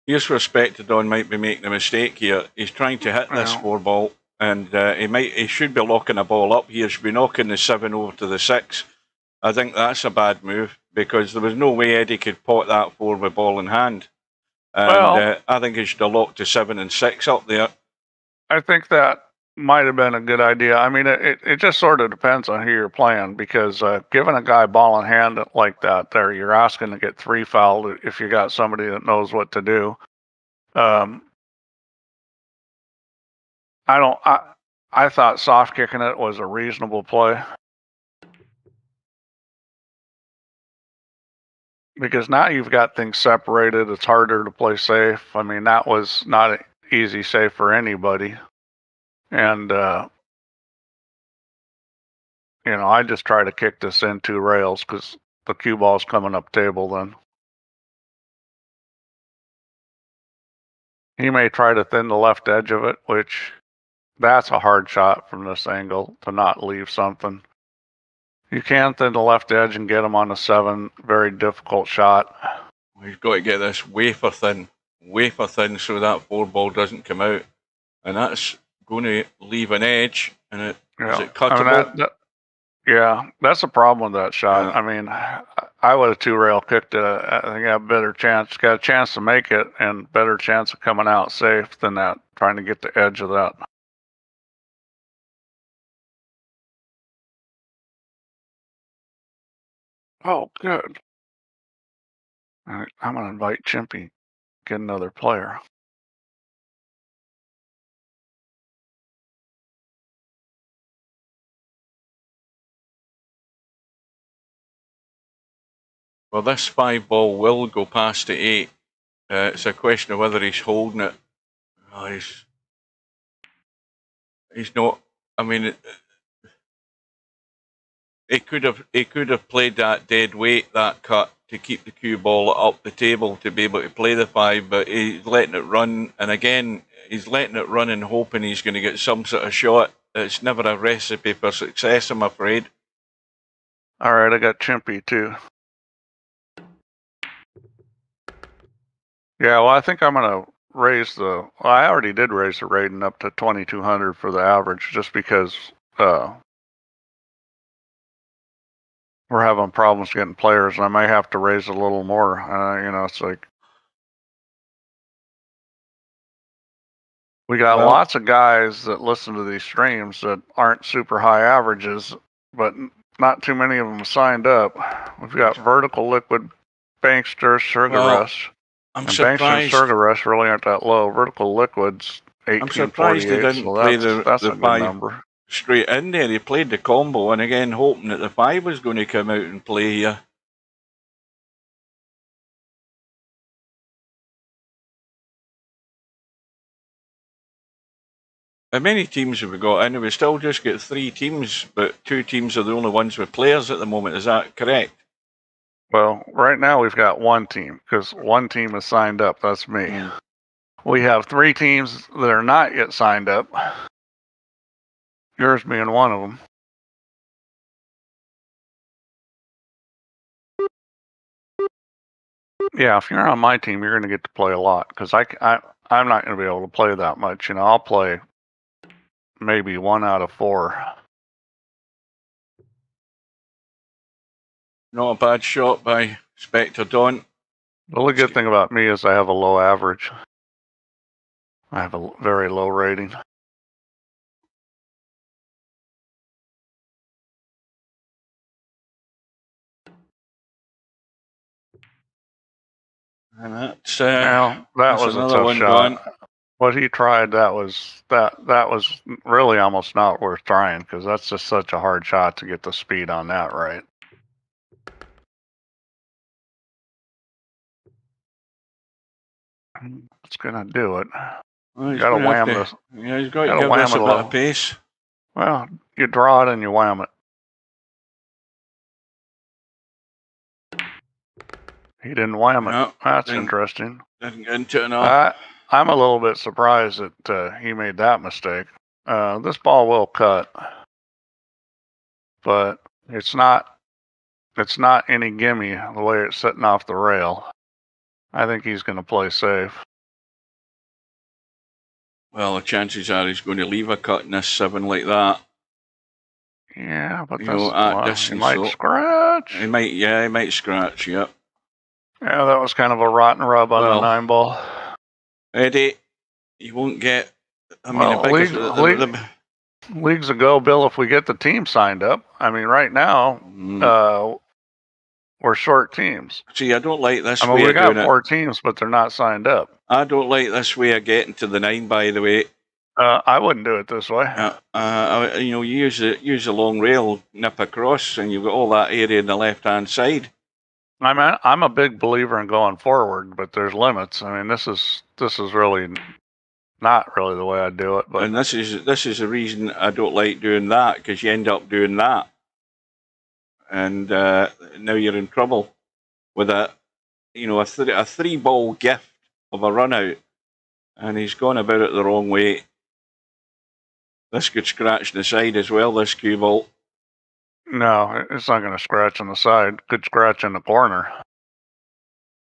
here's where Spectredawn might be making a mistake here. He's trying to hit this 4 ball, and he should be locking a ball up here. He should be knocking the 7 over to the 6. I think that's a bad move because there was no way Eddie could pot that 4 with ball in hand. And I think he should have locked the 7 and 6 up there. I think that might have been a good idea. I mean, it just sort of depends on who you're playing, because giving a guy ball in hand like that, you're asking to get 3 fouled if you got somebody that knows what to do. I thought soft kicking it was a reasonable play, because now you've got things separated. It's harder to play safe. I mean, that was not an easy save for anybody. And, I just try to kick this in 2 rails because the cue ball's coming up table then. He may try to thin the left edge of it, which that's a hard shot from this angle to not leave something. You can thin the left edge and get him on the 7. Very difficult shot. We've got to get this wafer thin so that 4 ball doesn't come out. And that's going to leave an edge, and is it cuttable? That's the problem with that shot. I mean, I would have 2 rail kicked it. I think I have a better chance. Got a chance to make it, and better chance of coming out safe than that, trying to get the edge of that. Oh, good. All right, I'm going to invite Chimpy, get another player. Well, this 5 ball will go past the 8. It's a question of whether he's holding it. Oh, he's not. I mean, he could have played that dead weight, that cut, to keep the cue ball up the table to be able to play the 5, but he's letting it run. And again, he's letting it run and hoping he's going to get some sort of shot. It's never a recipe for success, I'm afraid. All right, I got Chimpy too. Yeah, well, I think I'm going to raise I already did raise the rating up to 2,200 for the average, just because we're having problems getting players, and I may have to raise a little more. It's like we got lots of guys that listen to these streams that aren't super high averages, but not too many of them signed up. We've got Vertical Liquid, Bankster, Sugar Rush. I'm surprised. Bankster and Sugar Rush really aren't that low. Vertical Liquid's 1848. I'm surprised they didn't play that's the a good 5 number. Straight in there. He played the combo, and again, hoping that the 5 was going to come out and play here. How many teams have we got? And we still just get 3 teams, but 2 teams are the only ones with players at the moment. Is that correct? Well, right now we've got 1 team because 1 team is signed up. That's me. We have 3 teams that are not yet signed up. Yours being one of them. Yeah, if you're on my team, you're going to get to play a lot because I'm not going to be able to play that much. You know, I'll play maybe 1 out of 4. Not a bad shot by Spectredawn. The only good thing about me is I have a low average. I have a very low rating. And that's Now, that was a another tough one shot. gone. What he tried, that was really almost not worth trying because that's just such a hard shot to get the speed on that right. It's gonna do it. Well, he's Gotta gonna wham have this. to, yeah, he's got to Gotta give wham us a it bit low. of pace. Well, you draw it and you wham it. He didn't wham it. No, That's didn't- interesting. Didn't get into it enough. I'm a little bit surprised that he made that mistake. This ball will cut, but it's not any gimme the way it's sitting off the rail. I think he's going to play safe. Well, the chances are he's going to leave a cut in this 7 like that. Yeah, but You that's, know, at well, distance, he might so- scratch. He might scratch, yep. Yeah, that was kind of a rotten rub on the 9 ball. Eddie, you won't get. I mean, Well, leagues ago, Bill, if we get the team signed up, I mean, right now, we're short teams. See, I don't like this I mean, way we of got doing 4 teams, but they're not signed up. I don't like this way of getting to the 9, by the way. I wouldn't do it this way. You know, use a long rail, nip across, and you've got all that area on the left-hand side. I'm a big believer in going forward, but there's limits. I mean, this is really not really the way I do it. But And this is the reason I don't like doing that, because you end up doing that, and now you're in trouble with a 3-ball gift of a run out, and he's gone about it the wrong way. This could scratch the side as well, this cue ball. No, it's not going to scratch on the side. Could scratch in the corner.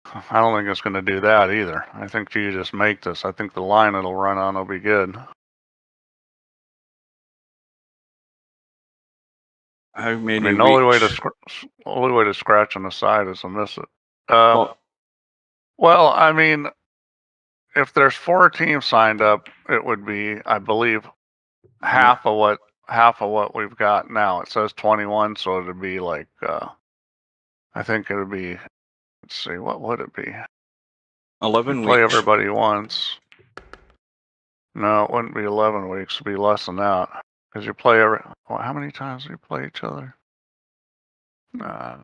I don't think it's going to do that either. I think you just make this. I think the line it'll run on will be good. How many? I mean, the only way to scratch on the side is to miss it. Well, I mean, if there's 4 teams signed up, it would be, I believe, half of what we've got now. It says 21, so it'd be like, I think it would be. Let's see, what would it be? 11 play weeks. everybody once. No, it wouldn't be 11 weeks. It'd be less than that. Because you play how many times do you play each other? It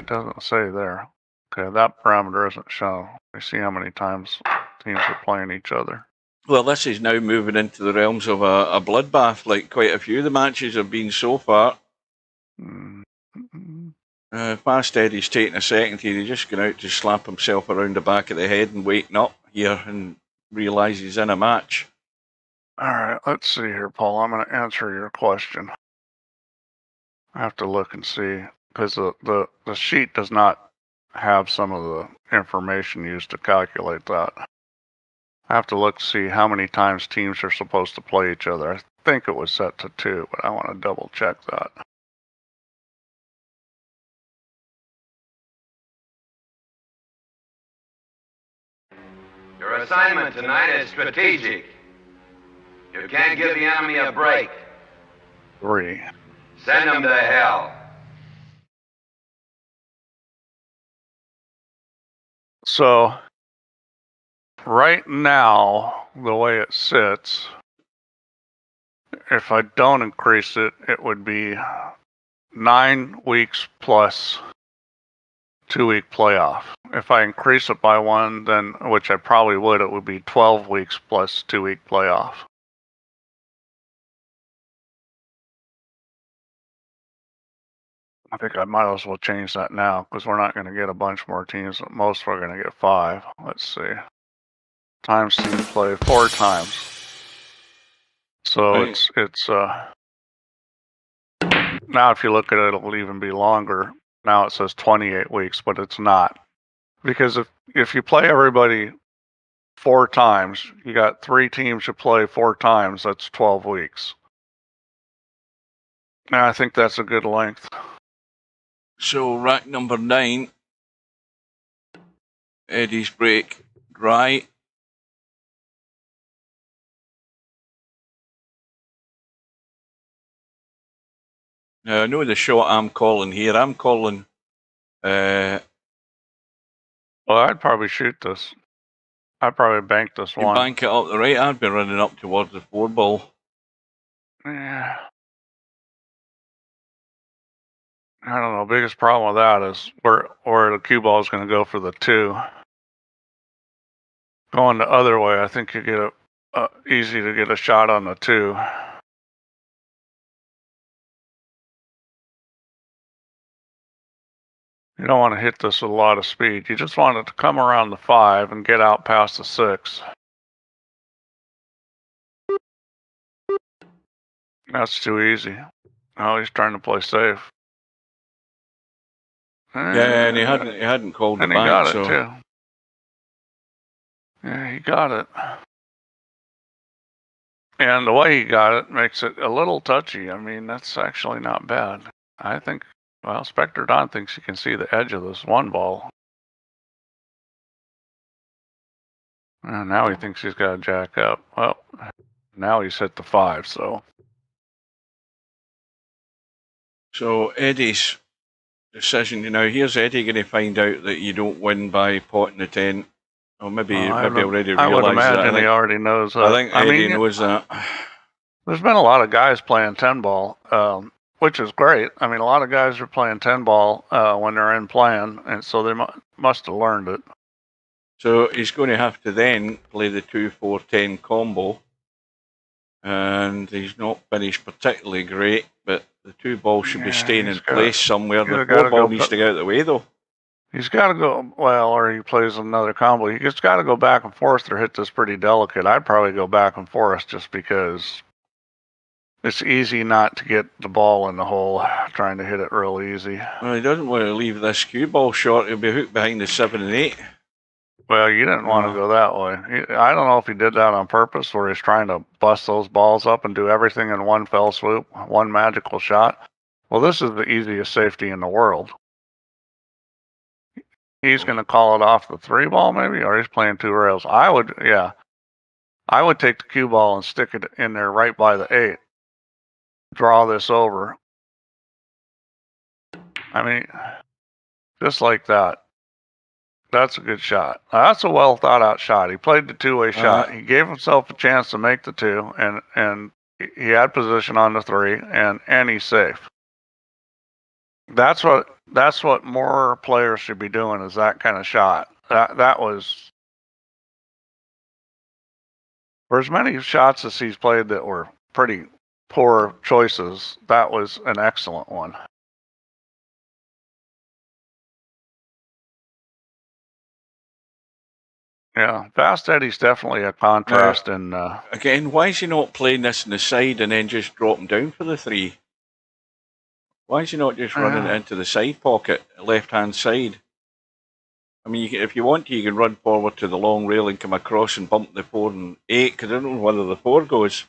doesn't say there. Okay, that parameter isn't shown. We see how many times teams are playing each other. Well, this is now moving into the realms of a bloodbath, like quite a few of the matches have been so far. Fast Eddie's taking a second here. He's just going out to slap himself around the back of the head and waking up here and realise he's in a match. All right, let's see here, Paul. I'm going to answer your question. I have to look and see, because the sheet does not have some of the information used to calculate that. I have to look to see how many times teams are supposed to play each other. I think it was set to 2, but I want to double check that. Your assignment tonight is strategic. You can't give the enemy a break. 3. Send them to hell. So, right now, the way it sits, if I don't increase it, it would be 9 weeks plus 2-week playoff. If I increase it by one, then, which I probably would, it would be 12 weeks plus 2-week playoff. I think I might as well change that now because we're not going to get a bunch more teams. At most, we're going to get 5. Let's see. Times team play 4 times. So Right. it's now if you look at it, it'll even be longer. Now it says 28 weeks, but it's not. Because if you play everybody 4 times, you got 3 teams you play 4 times, that's 12 weeks. And I think that's a good length. So rack number 9, Eddie's brake dry. Now I know the shot I'm calling here. I'm calling. Well, I'd probably shoot this. I'd probably bank this You one. bank it up the right. I'd be running up towards the 4 ball. Yeah. I don't know. Biggest problem with that is where the cue ball is going to go for the 2. Going the other way, I think you get easy to get a shot on the 2. You don't want to hit this with a lot of speed. You just want it to come around the 5 and get out past the 6. That's too easy. Oh, he's trying to play safe. Yeah, and he hadn't called And it he back, got it so. too. Yeah, he got it. And the way he got it makes it a little touchy. I mean, that's actually not bad. I think, well, Spectredawn thinks you can see the edge of this 1 ball. And now he thinks he's got to jack up. Well, now he's hit the 5, so. So Eddie's decision, here's Eddie going to find out that you don't win by potting the tent. Or maybe already realised that. I would imagine he already knows that. I think Eddie knows that. There's been a lot of guys playing 10 ball, which is great. I mean, a lot of guys are playing 10 ball when they're in playing, and so they must have learned it. So he's going to have to then play the 2-4-10 combo. And he's not finished particularly great, but the 2 ball should be staying in place somewhere. The 4 ball needs to get out of the way, though. He's got to go, well, or he plays another combo. He's got to go back and forth or hit this pretty delicate. I'd probably go back and forth just because it's easy not to get the ball in the hole trying to hit it real easy. Well, he doesn't want to leave this cue ball short. He'll be hooked behind the 7 and 8. Well, you didn't want to go that way. I don't know if he did that on purpose or he's trying to bust those balls up and do everything in one fell swoop, one magical shot. Well, this is the easiest safety in the world. He's going to call it off the 3 ball maybe, or he's playing 2 rails. I would take the cue ball and stick it in there right by the 8. Draw this over. I mean, just like that. That's a good shot. That's a well thought out shot. He played the 2-way shot. He gave himself a chance to make the 2, and he had position on the 3, and he's safe. That's what more players should be doing, is that kind of shot. That was, for as many shots as he's played that were pretty poor choices, that was an excellent one. Yeah, Fast Eddie's definitely a contrast. And again, why is he not playing this in the side and then just dropping down for the 3? Why is he not just running it into the side pocket, left-hand side? I mean, if you want to, you can run forward to the long rail and come across and bump the 4 and 8, because I don't know whether the 4 goes.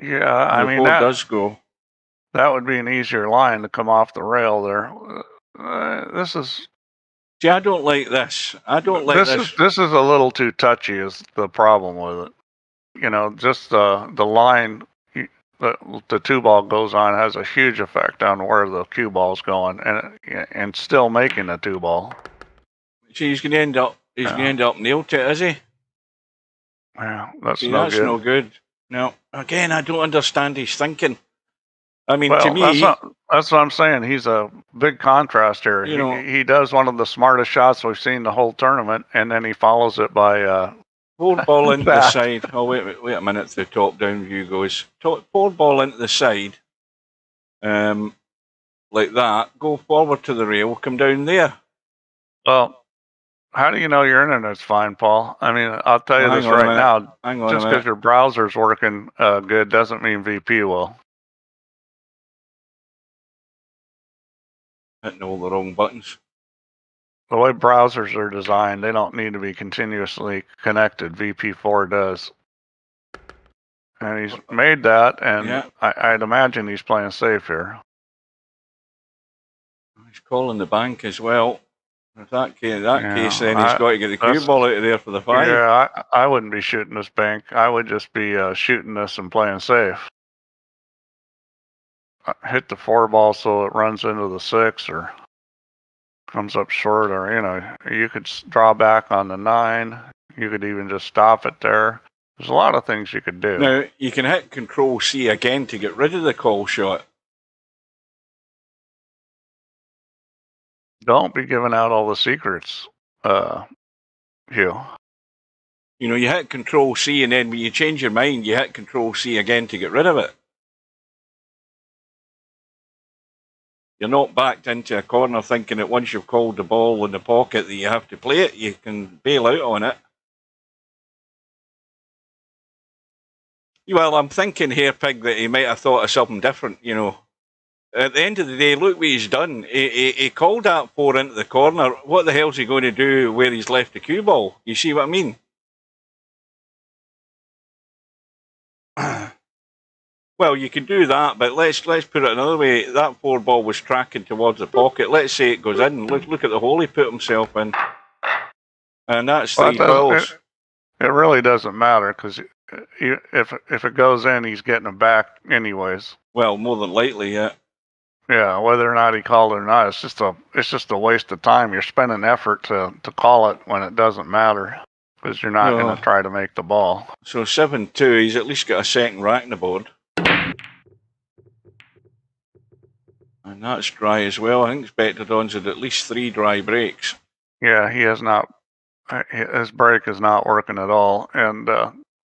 Yeah, I mean, that 4 does go. That would be an easier line to come off the rail there. This is... See, I don't like this. I don't like this. This is a little too touchy is the problem with it. Just the line the 2 ball goes on has a huge effect on where the cue ball's going and still making the 2 ball. See, he's going to end up nailed to it, is he? Yeah, that's no good. No, again, I don't understand his thinking. I mean, Well, to me, that's what I'm saying. He's a big contrast here. You know- He does one of the smartest shots we've seen the whole tournament, and then he follows it by 4 ball into the that. side. Oh, wait a minute. The top down view goes. 4 ball into the side. Like that. Go forward to the rail. Come down there. Well, how do you know your internet's fine, Paul? I mean, I'll tell you Well, this hang on a right minute. now. Hang on a Just minute. because your browser's working good doesn't mean VP will. Hitting all the wrong buttons. The way browsers are designed, they don't need to be continuously connected. VP4 does. And he's made that, and Yeah. I'd imagine he's playing safe here. He's calling the bank as well. In that case, then he's Yeah, got to get the cue ball out of there for the 5. Yeah, I wouldn't be shooting this bank. I would just be shooting this and playing safe. Hit the 4 ball so it runs into the 6 or comes up short, or you could draw back on the 9. You could even just stop it there. There's a lot of things you could do. Now you can hit Control C again to get rid of the call shot. Don't be giving out all the secrets, Hugh. You hit Control C, and then when you change your mind, you hit Control C again to get rid of it. You're not backed into a corner thinking that once you've called the ball in the pocket that you have to play it. You can bail out on it. Well, I'm thinking here, Pig, that he might have thought of something different, At the end of the day, look what he's done. He called that 4 into the corner. What the hell's he going to do where he's left the cue ball? You see what I mean? Well, you can do that, but let's put it another way. That 4 ball was tracking towards the pocket. Let's say it goes in. Look at the hole he put himself in. And that's 3 balls. It really doesn't matter, because if it goes in, he's getting it back anyways. Well, more than likely, yeah. Yeah, whether or not he called it or not, it's just a waste of time. You're spending effort to call it when it doesn't matter, because you're not going to try to make the ball. So 7-2, he's at least got a second rack in the board. And that's dry as well. I think Spectredawn's had at least 3 dry breaks. Yeah, he has not. His break is not working at all, and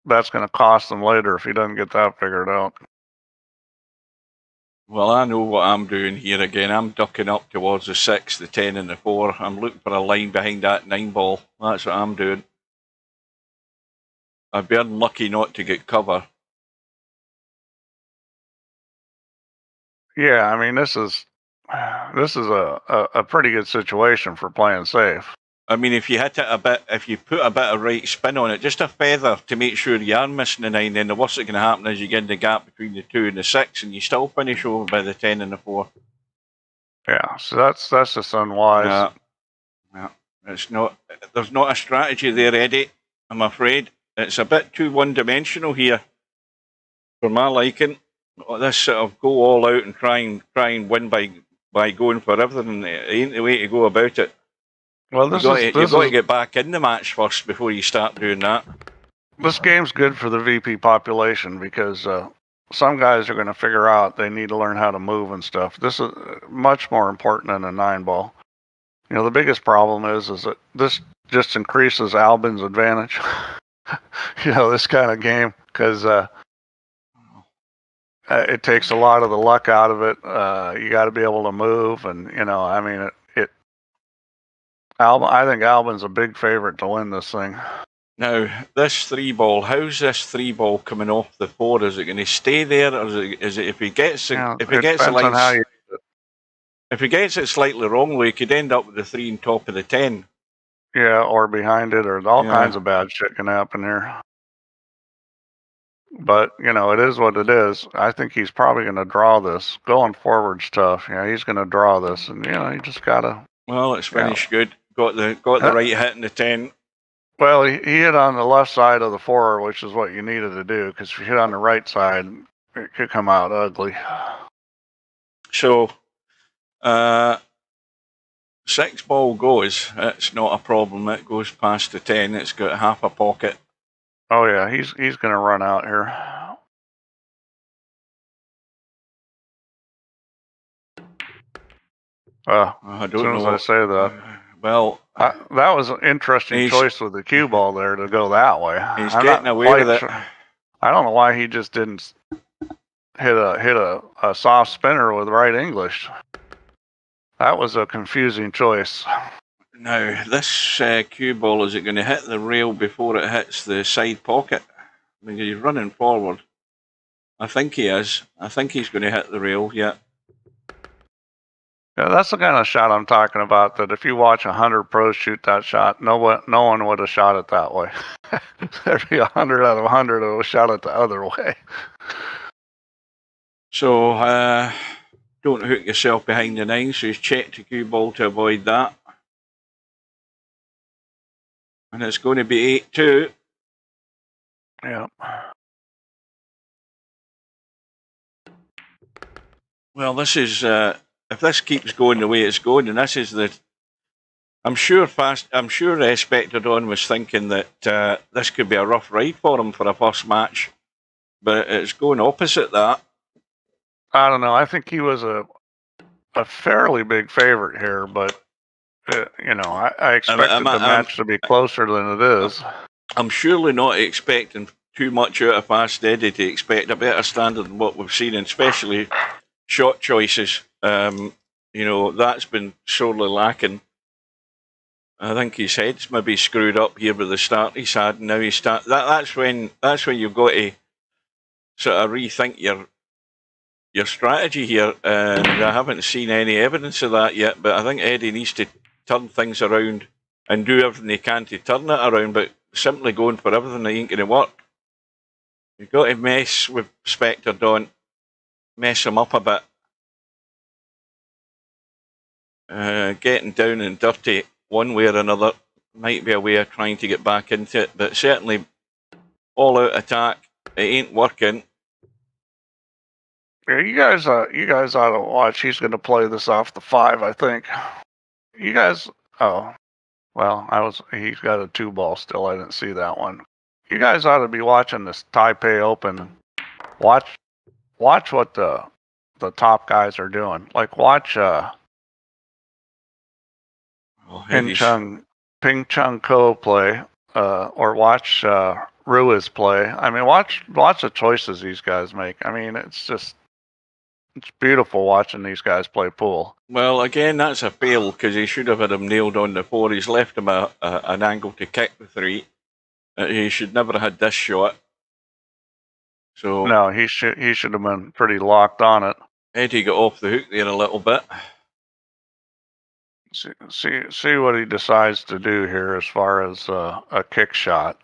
that's going to cost him later if he doesn't get that figured out. Well, I know what I'm doing here again. I'm ducking up towards the 6, the 10 and the 4. I'm looking for a line behind that 9 ball. That's what I'm doing. I'd be unlucky not to get cover. Yeah, I mean, this is a pretty good situation for playing safe. I mean, if you hit it a bit, if you put a bit of right spin on it, just a feather to make sure you are missing the 9, then the worst that can happen is you get in the gap between the 2 and the 6, and you still finish over by the 10 and the 4. Yeah, so that's just unwise. Yeah. There's not a strategy there, Eddie. I'm afraid it's a bit too one-dimensional here for my liking. This sort of go all out and try and win by going for everything. It ain't the way to go about it. Well, you've got to get back in the match first before you start doing that. This game's good for the VP population because some guys are going to figure out they need to learn how to move and stuff. This is much more important than a 9 ball. The biggest problem is that this just increases Albin's advantage. This kind of game, because it takes a lot of the luck out of it. You got to be able to move, and I mean I think Albin's a big favorite to win this thing. Now, this 3 ball, how's this 3 ball coming off the 4? Is it going to stay there, or is it if he gets it, if he gets it slightly wrong, he could end up with the 3 on top of the 10. Yeah, or behind it, or all kinds of bad shit can happen here. But it is what it is. I think he's probably going to draw this. Going forward's tough. He's going to draw this, and you just gotta. Well, it's finished good. Got the right hit in the 10. Well, he hit on the left side of the 4, which is what you needed to do, because if you hit on the right side, it could come out ugly. So, 6 ball goes. It's not a problem. It goes past the 10. It's got half a pocket. Oh yeah, he's going to run out here. I As don't soon know. as I say that. Well, that was an interesting choice with the cue ball there to go that way. He's I'm getting not away quite with it. sure. I don't know why he just didn't hit a soft spinner with right English. That was a confusing choice. Now, this cue ball, is it going to hit the rail before it hits the side pocket? I mean, he's running forward. I think he is. I think he's going to hit the rail, yeah. Yeah, that's the kind of shot I'm talking about, that if you watch 100 pros shoot that shot, no one would have shot it that way. There'd be 100 out of 100 that would have shot it the other way. So, don't hook yourself behind the 9, so he's checked the cue ball to avoid that. And it's going to be 8-2. Yeah. Well, this is, if this keeps going the way it's going, and this is the, I'm sure Spectredawn was thinking that this could be a rough ride for him for a first match, but it's going opposite that. I don't know. I think he was a fairly big favorite here, but I expected the match to be closer than it is. I'm surely not expecting too much out of Fast Eddie to expect a better standard than what we've seen, and especially shot choices. That's been sorely lacking. I think his head's maybe screwed up here with the start he's had, and now he's that's when you've got to sort of rethink your strategy here, and I haven't seen any evidence of that yet, but I think Eddie needs to turn things around and do everything he can to turn it around, but simply going for everything ain't going to work. You've got to mess with Spectredawn, mess him up a bit. Getting down and dirty one way or another might be a way of trying to get back into it, but certainly all-out attack, it ain't working. Yeah, you guys ought to watch. He's going to play this off the 5, I think. You guys, he's got a 2-ball still. I didn't see that one. You guys ought to be watching this Taipei Open. Watch what the top guys are doing. Like watch Ping Chung Ko play, or watch Ruiz play. I mean, watch the choices these guys make. I mean, it's beautiful watching these guys play pool. Well, again, that's a fail because he should have had him nailed on the 4. He's left him an angle to kick the 3. He should never have had this shot. So no, he should have been pretty locked on it. Eddie got off the hook there a little bit. See what he decides to do here as far as a kick shot.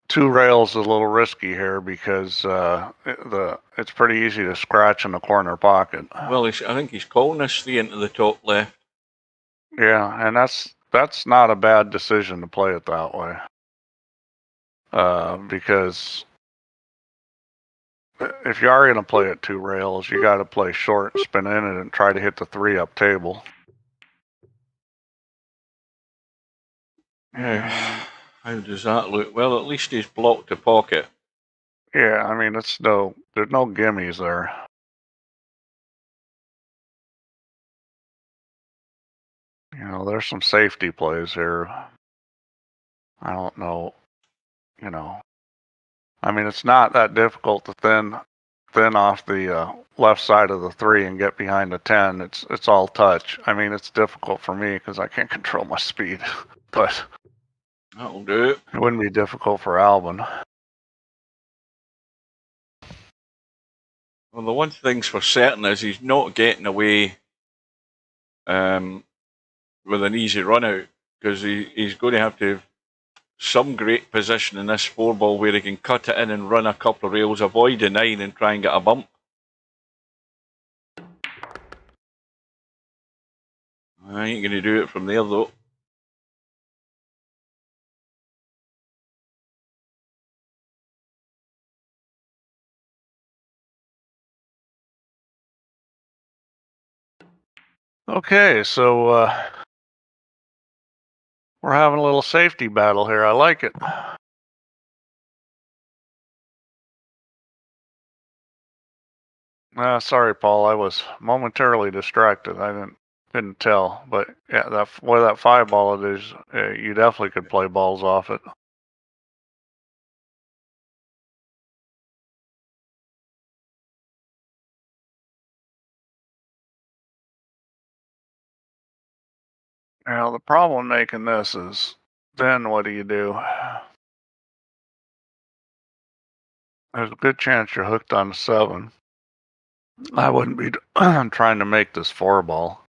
2 rails is a little risky here because it's pretty easy to scratch in the corner pocket. Well, I think he's calling this 3 into the top left. Yeah, and that's not a bad decision to play it that way. Because if you are going to play it 2 rails, you got to play short, spin in it, and try to hit the 3 up table. Yeah. How does that look? Well, at least he's blocked the pocket. Yeah, I mean, there's no gimmies there. There's some safety plays here. I don't know. I mean, it's not that difficult to thin off the left side of the 3 and get behind the 10. It's all touch. I mean, it's difficult for me because I can't control my speed, but that'll do it. It wouldn't be difficult for Albin. Well, the one thing's for certain is he's not getting away with an easy run out, because he's going to have to have some great position in this 4-ball where he can cut it in and run a couple of rails, avoid the 9 and try and get a bump. I ain't going to do it from there though. Okay, so we're having a little safety battle here. I like it. Sorry, Paul. I was momentarily distracted. I couldn't tell. But yeah, where that 5 ball it is, you definitely could play balls off it. Now the problem making this is, then what do you do? There's a good chance you're hooked on 7. I wouldn't be trying to make this 4 ball.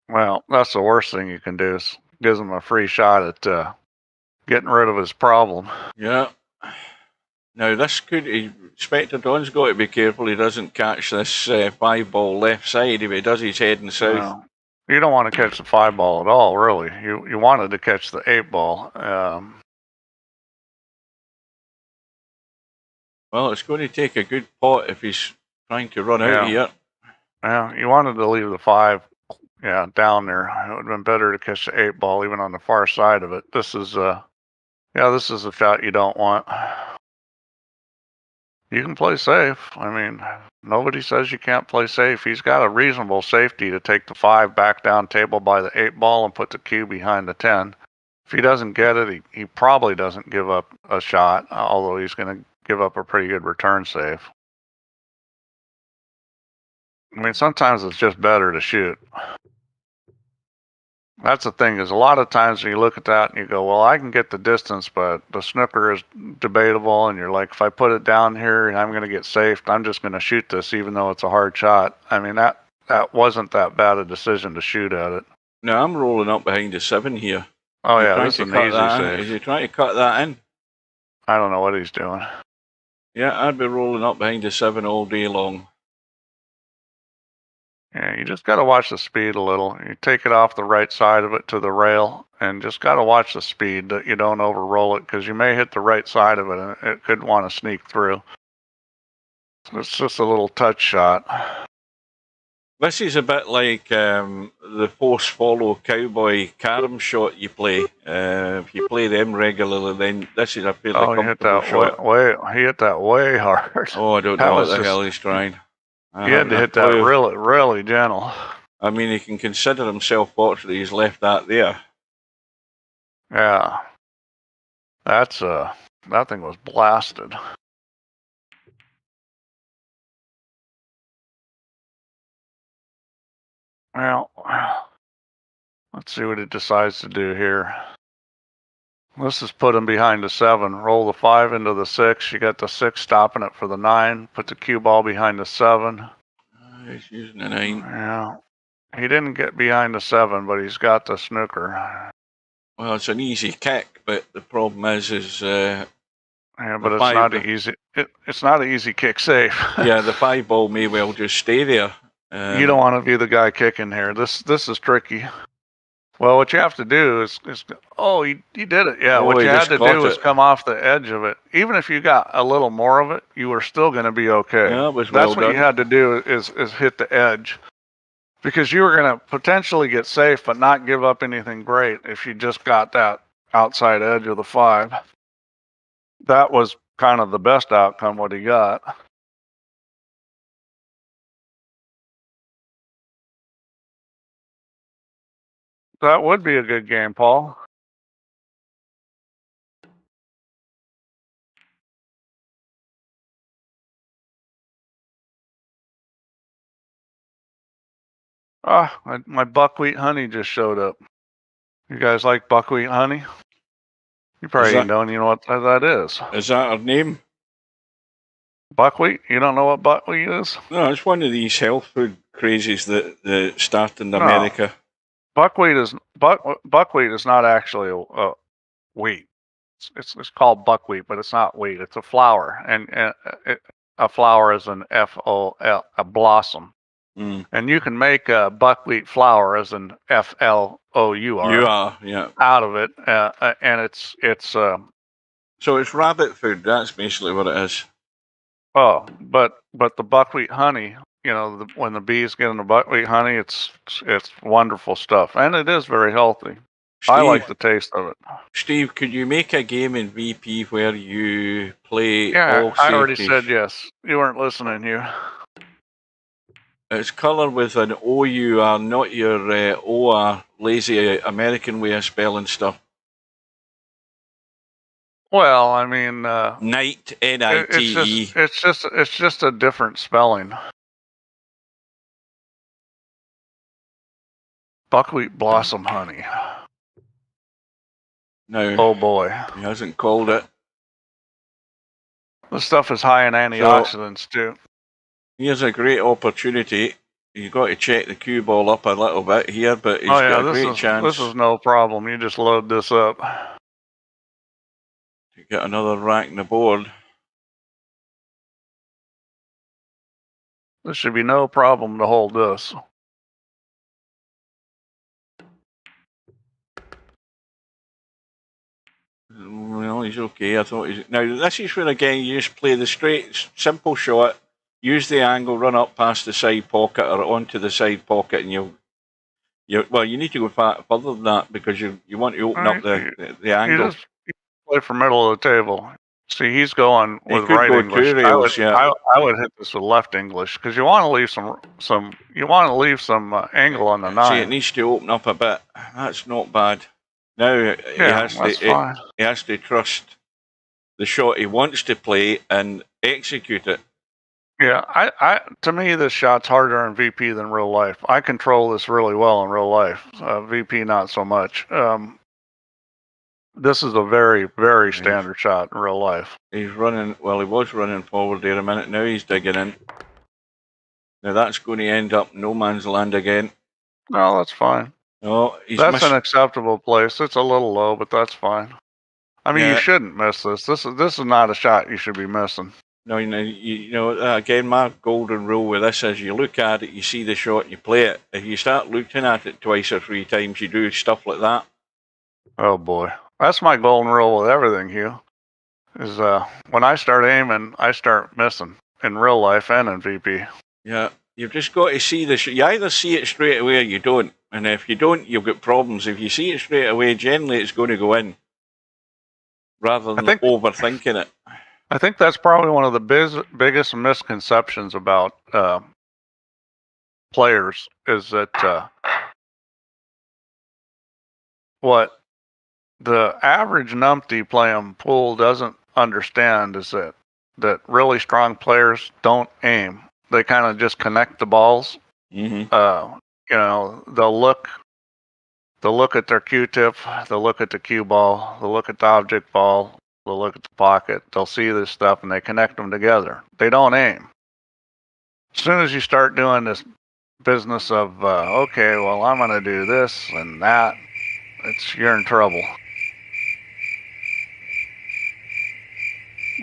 Well, that's the worst thing you can do. Is gives him a free shot at getting rid of his problem. Yeah. Now this could. Spectredawn's got to be careful he doesn't catch this 5 ball left side. If he does, he's heading south. No. You don't want to catch the 5 ball at all, really. You wanted to catch the 8 ball. Well, it's going to take a good pot if he's trying to run out here. Yeah, you wanted to leave the 5, down there. It would have been better to catch the 8 ball even on the far side of it. This is this is a shot you don't want. You can play safe. I mean, nobody says you can't play safe. He's got a reasonable safety to take the 5 back down table by the 8 ball and put the cue behind the 10. If he doesn't get it, he probably doesn't give up a shot, although he's going to give up a pretty good return save. I mean, sometimes it's just better to shoot. That's the thing, is a lot of times when you look at that and you go, well, I can get the distance, but the snooker is debatable, and you're like, if I put it down here and I'm going to get safed, I'm just going to shoot this even though it's a hard shot. I mean, that wasn't that bad a decision to shoot at it. Now I'm rolling up behind the 7 here. Oh, yeah, this is an easy save. Is he trying to cut that in? I don't know what he's doing. Yeah, I'd be rolling up behind the 7 all day long. Yeah, you just got to watch the speed a little. You take it off the right side of it to the rail, and just got to watch the speed that you don't overroll it, because you may hit the right side of it and it could want to sneak through. It's just a little touch shot. This is a bit like the force follow cowboy carom shot you play. If you play them regularly, then this is a fairly comfortable shot. He hit that way hard. Oh, I don't know what the hell he's trying. He had to hit that really, really gentle. I mean, he can consider himself fortunate he's left that there. Yeah. That thing was blasted. Well, let's see what he decides to do here. This is put him behind the 7. Roll the 5 into the 6. You got the 6 stopping it for the 9. Put the cue ball behind the 7. He's using a 9. Yeah. He didn't get behind the 7, but he's got the snooker. Well, it's an easy kick, but the problem is yeah, but it's not an easy. It's not an easy kick safe. Yeah, the 5 ball may well just stay there. You don't want to be the guy kicking here. This is tricky. Well, what you have to do is he did it. Yeah, what you had to do was come off the edge of it. Even if you got a little more of it, you were still going to be okay. Yeah, that's what you had to do is hit the edge, because you were going to potentially get safe but not give up anything great if you just got that outside edge of the 5. That was kind of the best outcome what he got. That would be a good game, Paul. My buckwheat honey just showed up. You guys like buckwheat honey? You probably don't even know what that is. Is that her name? Buckwheat? You don't know what buckwheat is? No, it's one of these health food crazes that start in America. Buckwheat is not actually a wheat. It's called buckwheat, but it's not wheat. It's a flower, and a flower is an FOL, a blossom. And you can make a buckwheat flour as an FLOUR. Yeah. Out of it, and it's. So it's rabbit food. That's basically what it is. Oh, but the buckwheat honey, when the bees get in the buckwheat honey, it's wonderful stuff, and it is very healthy. I like the taste of it. Steve, could you make a game in VP where you play Yeah, all I already safeties? said yes. You weren't listening, Hugh. It's colour with an O-U-R, not your O-R, lazy American way of spelling stuff. Well, I mean, Night, N-I-T-E. it's just a different spelling. Buckwheat blossom honey. No, Oh boy, he hasn't called it. this stuff is high in antioxidants too. Here's a great opportunity. You've got to check the cue ball up a little bit here, but he's got a great chance. This is no problem. You just load this up. To get another rack in the board. This should be no problem to hold this. Well, he's okay. I thought he's... Now, this is where, again, you just play the straight, simple shot, use the angle, run up past the side pocket or onto the side pocket, and well, you need to go further than that because you want to open up the angle. You just play for middle of the table. See, he's going with right go English. 2 rails, I would hit this with left English because you want to leave some angle on the 9. See, it needs to open up a bit. That's not bad. Now he has to trust the shot he wants to play and execute it. Yeah, to me, this shot's harder in VP than real life. I control this really well in real life. VP, not so much. This is a very, very standard shot in real life. He's running, well, he was running forward there a minute. Now he's digging in. Now that's going to end up no man's land again. No, that's fine. No, that's an acceptable place. It's a little low, but that's fine. I mean, you shouldn't miss this. This is not a shot you should be missing. No, again, my golden rule with this is you look at it, you see the shot, you play it. If you start looking at it 2 or 3 times, you do stuff like that. Oh boy, that's my golden rule with everything, Hugh. Is when I start aiming, I start missing in real life and in VP. Yeah, you've just got to see the shot. You either see it straight away or you don't. And if you don't, you've got problems. If you see it straight away, generally it's going to go in, rather than overthinking it. I think that's probably one of the biggest misconceptions about players is that what the average numpty playing pool doesn't understand is that really strong players don't aim. They kind of just connect the balls. Mm-hmm. They'll look at their Q-tip, they'll look at the cue ball, they'll look at the object ball, they'll look at the pocket, they'll see this stuff, and they connect them together. They don't aim. As soon as you start doing this business of, okay, well, I'm going to do this and that, you're in trouble.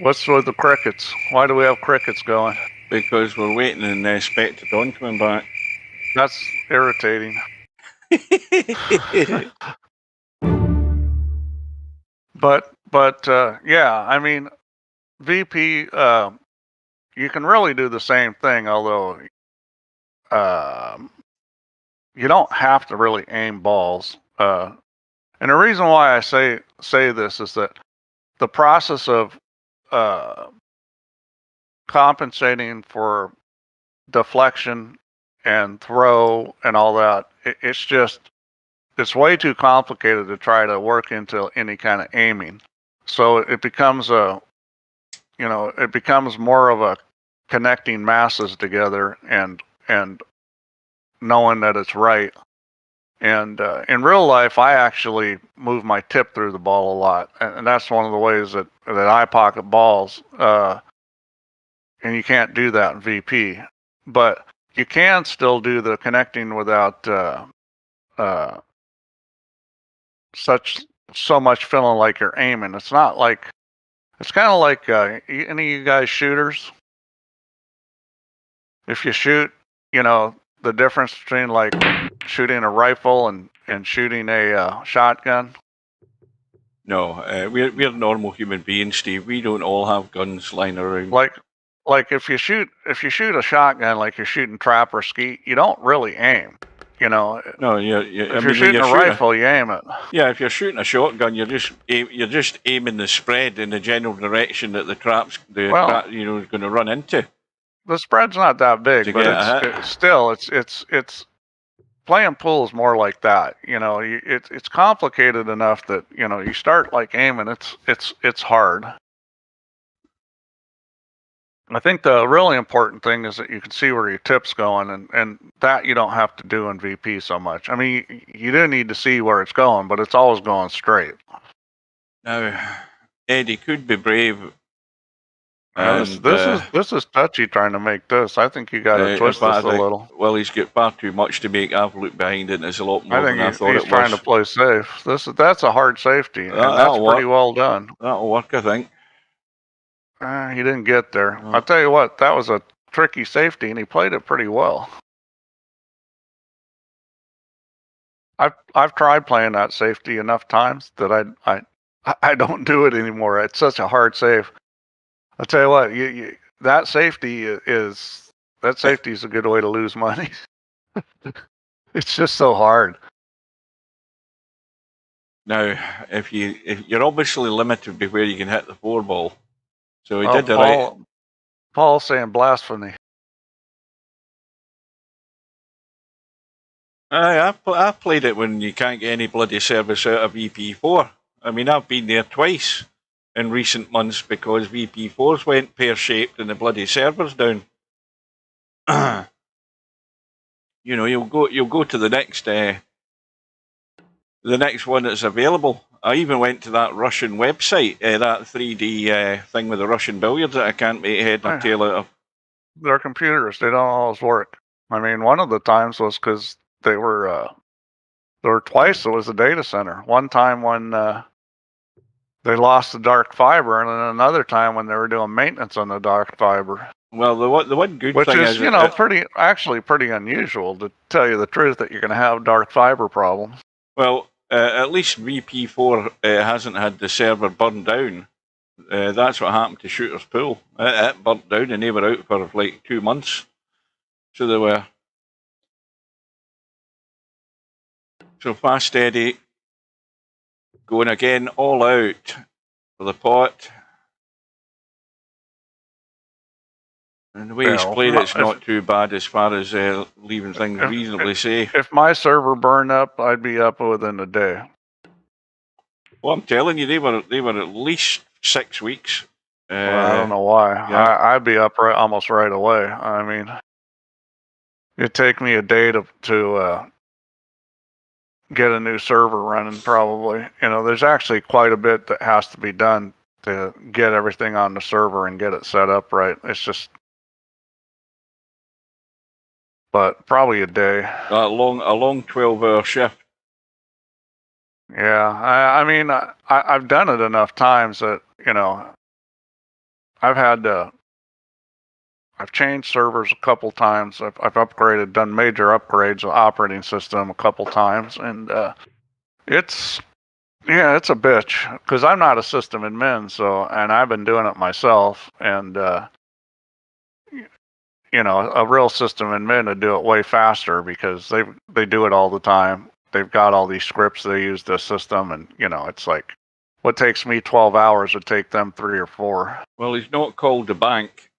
What's with the crickets? Why do we have crickets going? Because we're waiting on Spectredawn coming back. That's irritating. But yeah, I mean, VP, you can really do the same thing, although you don't have to really aim balls. And the reason why I say this is that the process of compensating for deflection and throw and all that, it's way too complicated to try to work into any kind of aiming. So it becomes more of a connecting masses together and knowing that it's right. And in real life, I actually move my tip through the ball a lot, and that's one of the ways that I pocket balls. And you can't do that in VP, but you can still do the connecting without so much feeling like you're aiming. It's kind of like any of you guys shooters. If you shoot, the difference between like shooting a rifle and shooting a shotgun. No, we're normal human beings, Steve. We don't all have guns lying around. Like if you shoot a shotgun like you're shooting trap or skeet, you don't really aim. You know, No, if you're shooting a rifle, you aim it. Yeah, if you're shooting a shotgun, you're just aiming the spread in the general direction that the trap's is going to run into. The spread's not that big, but it's still playing pool is more like that. You know, it's complicated enough that you start like aiming. It's hard. I think the really important thing is that you can see where your tip's going, and that you don't have to do in VP so much. I mean, you do need to see where it's going, but it's always going straight. Now, Eddie could be brave. This is touchy trying to make this. I think you got to twist this a little. Well, he's got far too much to make. I've looked behind it, and it's a lot more than I thought it was. He's trying to play safe. That's a hard safety, and that's pretty well done. That'll work, I think. He didn't get there. I'll tell you what, that was a tricky safety, and he played it pretty well. I've tried playing that safety enough times that I don't do it anymore. It's such a hard save. I'll tell you what, that safety is a good way to lose money. It's just so hard. Now, if you're obviously limited by where you can hit the 4-ball. So he did the right. Paul's saying blasphemy. I've played it when you can't get any bloody service out of VP4. I mean, I've been there twice in recent months because VP4s went pear-shaped and the bloody server's down. You'll go to the next one that's available. I even went to that Russian website, that 3D thing with the Russian billiards that I can't make head nor tail out of. Their computers, they don't always work. I mean, one of the times was because there were twice it was a data center. One time when they lost the dark fiber, and then another time when they were doing maintenance on the dark fiber. Well, the one good thing is pretty unusual, to tell you the truth, that you're going to have dark fiber problems. Well, at least VP4 hasn't had the server burned down. That's what happened to Shooter's Pool. It burnt down and they were out for like 2 months. So they were. So Fast Eddie going again all out for the pot. And the way he's played it's not too bad as far as leaving things reasonably safe. If my server burned up, I'd be up within a day. Well, I'm telling you, they were at least 6 weeks. Well, I don't know why. Yeah. I'd be up almost right away. I mean, it'd take me a day to get a new server running, probably. There's actually quite a bit that has to be done to get everything on the server and get it set up right. It's just... But probably a day. A long 12-hour shift. Yeah, I mean, I've done it enough times that I've changed servers a couple times. I've upgraded, done major upgrades of operating system a couple times, and it's a bitch because I'm not a system admin, and I've been doing it myself, and a real system admin would do it way faster because they do it all the time. They've got all these scripts they use the system, and it's like what takes me 12 hours would take them 3 or 4. Well, he's not called the bank.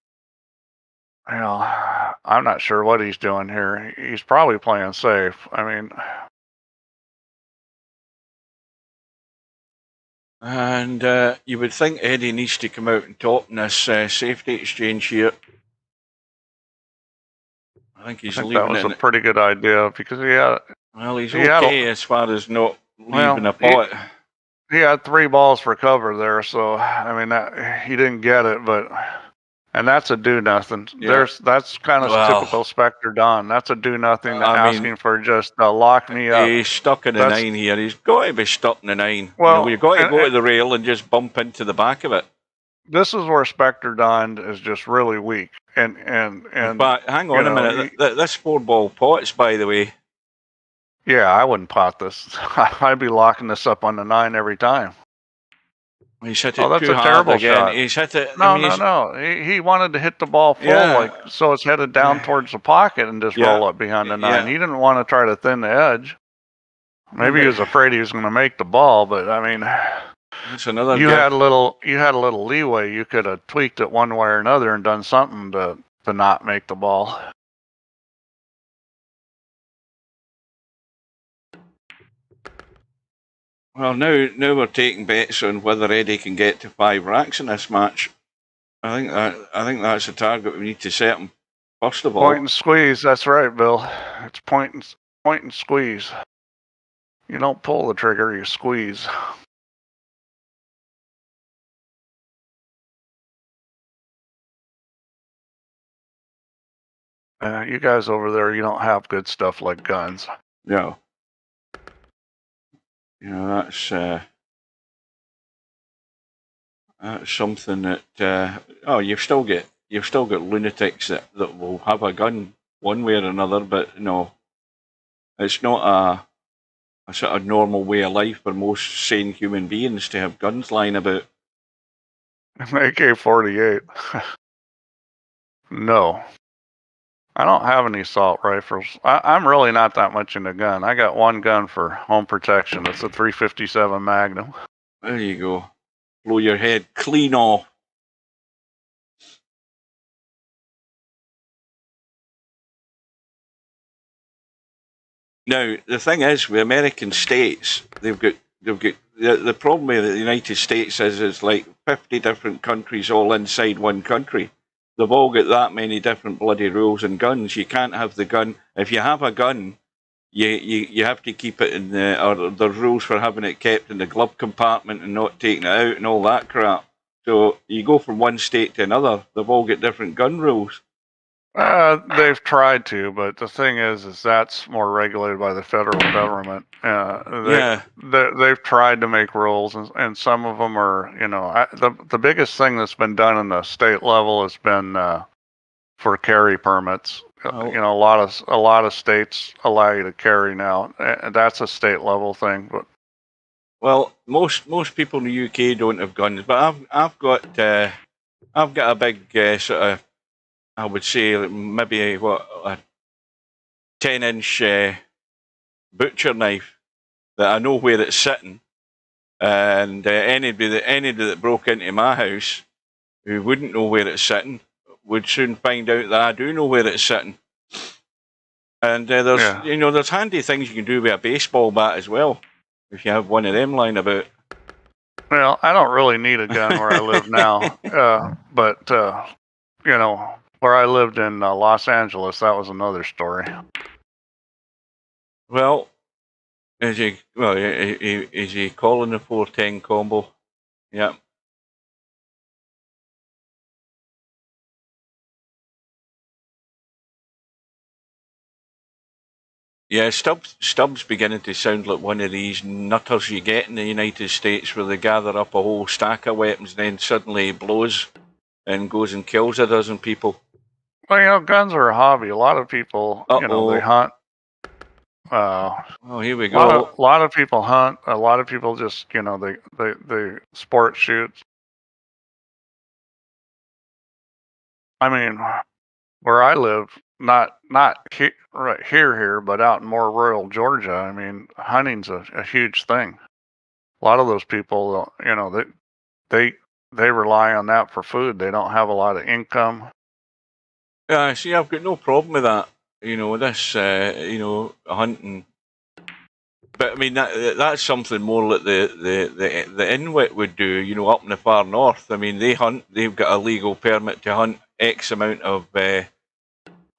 I'm not sure what he's doing here. He's probably playing safe. I mean, and you would think Eddie needs to come out and top in this safety exchange here. I think he's leaving that was a pretty good idea because he's okay as far as not leaving a pot. He had 3 balls for cover there, so I mean he didn't get it, and that's a do nothing. Yeah. That's kind of typical Spectredawn. That's a do nothing. Asking for just lock me up. He's stuck in the 9 here. He's got to be stuck in the 9. Well, you've got to go to the rail and just bump into the back of it. This is where Spectredawn is just really weak. But hang on a minute. This 4-ball pot's, by the way. Yeah, I wouldn't pot this. I'd be locking this up on the 9 every time. He's hit Oh, it that's too a hard terrible again. shot. He's hit it. No, I mean, no. He wanted to hit the ball full, Yeah. like so it's headed down towards the pocket and just Yeah. roll up behind the 9. Yeah. He didn't want to try to thin the edge. Maybe he was afraid he was going to make the ball, but I mean, That's another. you had a little leeway. You could have tweaked it one way or another and done something to not make the ball. Well, now we're taking bets on whether Eddie can get to 5 racks in this match. I think that's a target we need to set him first of all. Point and squeeze. That's right, Bill. It's point and squeeze. You don't pull the trigger, you squeeze. You guys over there, you don't have good stuff like guns. No. You know, that's something that you've still got lunatics that will have a gun one way or another, but no, it's not a sort of normal way of life for most sane human beings to have guns lying about. AK-48. No. I don't have any assault rifles. I'm really not that much into gun. I got one gun for home protection. It's a 357 Magnum. There you go. Blow your head clean off. Now, the thing is, with American states, they've got the problem with the United States is it's like 50 different countries all inside one country. They've all got that many different bloody rules and guns. You can't have the gun. If you have a gun, you have to keep it in or there's rules for having it kept in the glove compartment and not taking it out and all that crap. So you go from one state to another, they've all got different gun rules. They've tried to, but the thing is that's more regulated by the federal government. They've tried to make rules, and some of them are, the biggest thing that's been done in the state level has been for carry permits. Oh. A lot of states allow you to carry now, and that's a state level thing. But well, most people in the UK don't have guns, but I've got a big sort of, I would say maybe a 10-inch butcher knife that I know where it's sitting, and anybody that broke into my house who wouldn't know where it's sitting would soon find out that I do know where it's sitting. And there's handy things you can do with a baseball bat as well if you have one of them lying about. Well, I don't really need a gun where I live now, but where I lived in Los Angeles, that was another story. Well, is he calling the 410 combo? Yeah. Yeah, Stubbs beginning to sound like one of these nutters you get in the United States where they gather up a whole stack of weapons and then suddenly blows and goes and kills a dozen people. Well, guns are a hobby. A lot of people, they hunt. Oh, here we go. A lot of people hunt. A lot of people just, they sport shoot. I mean, where I live, not right here, but out in more rural Georgia. I mean, hunting's a huge thing. A lot of those people, they rely on that for food. They don't have a lot of income. Yeah, see, I've got no problem with that. Hunting. But I mean, that's something more like the Inuit would do. Up in the far north. I mean, they hunt. They've got a legal permit to hunt X amount of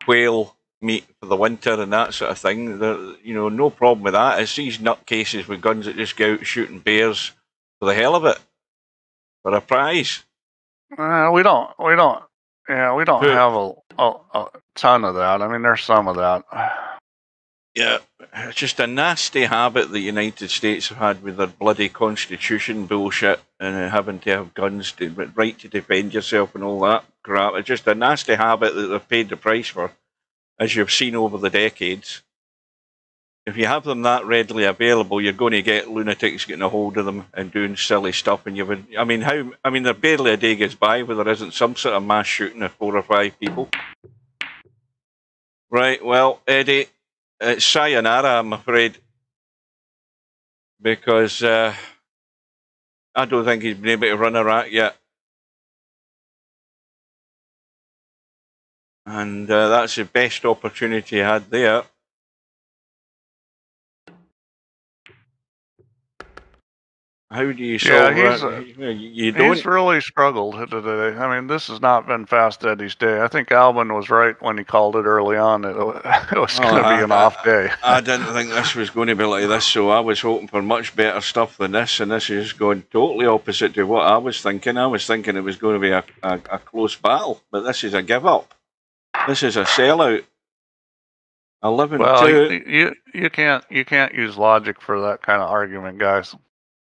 whale meat for the winter and that sort of thing. No problem with that. It's these nutcases with guns that just go out shooting bears for the hell of it for a prize. We don't have a ton of that. I mean, there's some of that. Yeah, it's just a nasty habit the United States have had with their bloody constitution bullshit and having to have guns, right to defend yourself and all that crap. It's just a nasty habit that they've paid the price for, as you've seen over the decades. if you have them that readily available, you're going to get lunatics getting a hold of them and doing silly stuff. And you would, I mean, there barely a day goes by where there isn't some sort of mass shooting of 4 or 5 people. Right, well, Eddie, it's sayonara, I'm afraid, because I don't think he's been able to run a rat yet. And that's the best opportunity he had there. How do you solve that? You don't. He's really struggled today. I mean, this has not been Fast Eddie's day. I think Alvin was right when he called it early on. It was going to be an off day. I didn't think this was going to be like this, so I was hoping for much better stuff than this, and this is going totally opposite to what I was thinking. I was thinking it was going to be a close battle, but this is a give-up. This is a sellout. 11-2. Well, you can't use logic for that kind of argument, guys.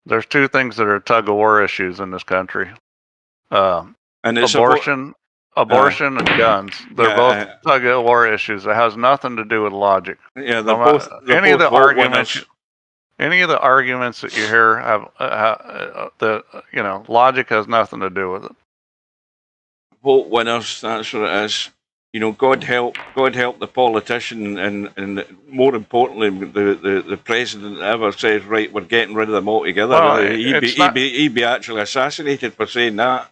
There's 2 things that are tug-of-war issues in this country. And it's abortion and guns. They're both tug-of-war issues. It has nothing to do with logic. Yeah, any of the arguments that you hear have logic has nothing to do with it. Vote winners, that's what it is. God help the politician, and more importantly, the president ever says, right, we're getting rid of them altogether. Well, he'd be actually assassinated for saying that.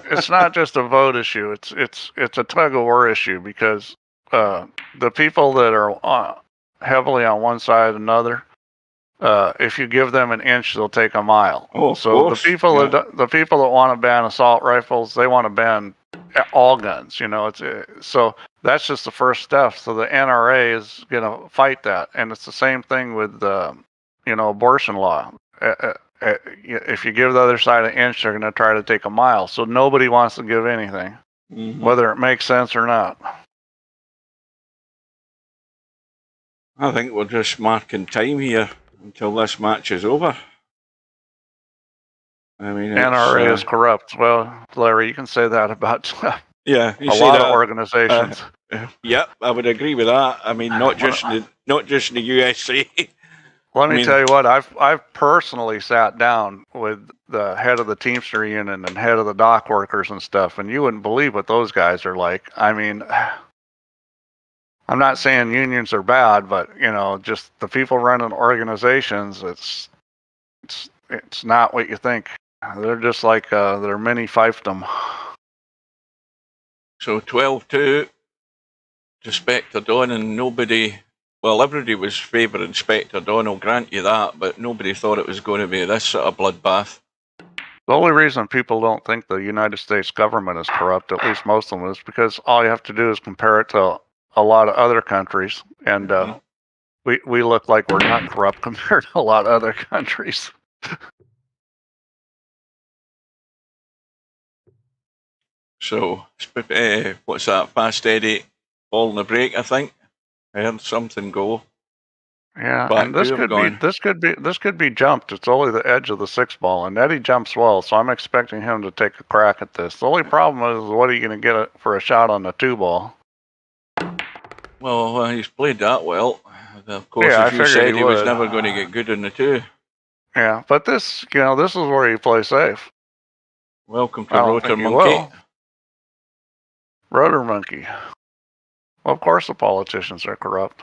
It's not just a vote issue. It's a tug of war issue, because the people that are heavily on one side or another, if you give them an inch, they'll take a mile. Oh, so the people that want to ban assault rifles, they want to ban all guns. So that's just the first step. So the NRA is going to fight that, and it's the same thing with abortion law. If you give the other side an inch, they're going to try to take a mile. So nobody wants to give anything, whether it makes sense or not. I think we're just marking time here until this match is over. I mean, NRA is corrupt. Well, Larry, you can say that about a lot of organizations. Yep, I would agree with that. I mean, not just in the USA. Let me tell you what, I've personally sat down with the head of the Teamster Union and head of the dock workers and stuff, and you wouldn't believe what those guys are like. I mean, I'm not saying unions are bad, but just the people running organizations, it's not what you think. They're just like they're mini fiefdom. So 12-2 to Spectredawn, and everybody was favouring Spectredawn, I'll grant you that, but nobody thought it was going to be this sort of bloodbath. The only reason people don't think the United States government is corrupt, at least most of them, is because all you have to do is compare it to a lot of other countries, and we look like we're not corrupt compared to a lot of other countries. So, what's that? Fast Eddie ball in the break, I think. I heard something go. Yeah, and this could be jumped. It's only the edge of the 6 ball, and Eddie jumps well, so I'm expecting him to take a crack at this. The only problem is, what are you going to get for a shot on the 2 ball? Well, he's played that well. Of course, as you said, he was never going to get good in the 2. Yeah, but this is where you play safe. Welcome to Rotor Monkey. Rotor Monkey. Well, of course the politicians are corrupt.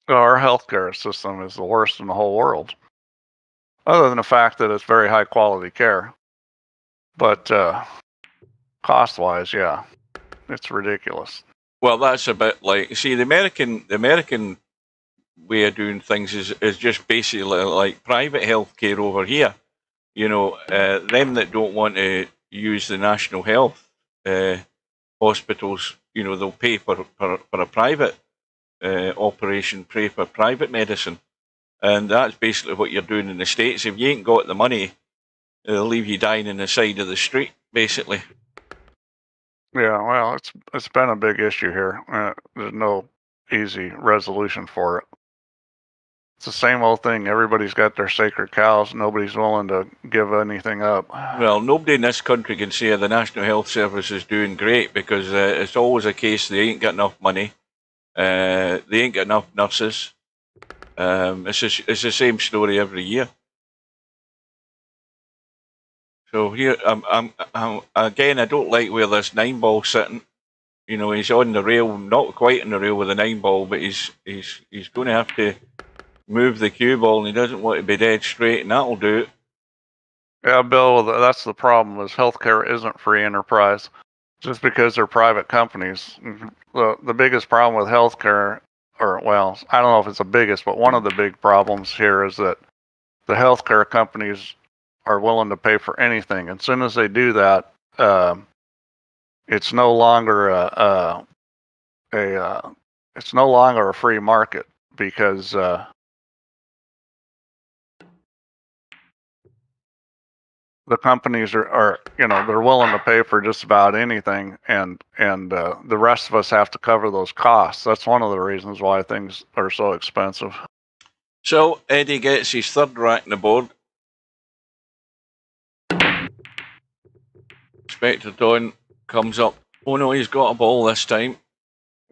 Our healthcare system is the worst in the whole world, other than the fact that it's very high quality care. But cost-wise, yeah, it's ridiculous. Well, that's a bit like, see, the American way of doing things is just basically like private healthcare over here. Them that don't want to use the national health hospitals, they'll pay for a private operation, pay for private medicine, and that's basically what you're doing in the States. If you ain't got the money, they'll leave you dying on the side of the street, basically. Yeah, well, it's been a big issue here. There's no easy resolution for it. It's the same old thing. Everybody's got their sacred cows. Nobody's willing to give anything up. Well, nobody in this country can say the National Health Service is doing great because it's always a case they ain't got enough money. They ain't got enough nurses. It's the same story every year. So here, again, I don't like where this 9-ball's sitting. You know, he's on the rail, not quite on the rail with the 9-ball, but he's going to have to move the cue ball, and he doesn't want to be dead straight, and that'll do it. Yeah, Bill, that's the problem, is healthcare isn't free enterprise. Just because they're private companies. The biggest problem with healthcare, or, well, I don't know if it's the biggest, but one of the big problems here is that the healthcare companies are willing to pay for anything. And as soon as they do that, it's no longer it's no longer a free market, because the companies are you know, they're willing to pay for just about anything, and the rest of us have to cover those costs. That's one of the reasons why things are so expensive. So Eddie gets his third rack on the board. Spectredawn comes up. Oh no, he's got a ball this time.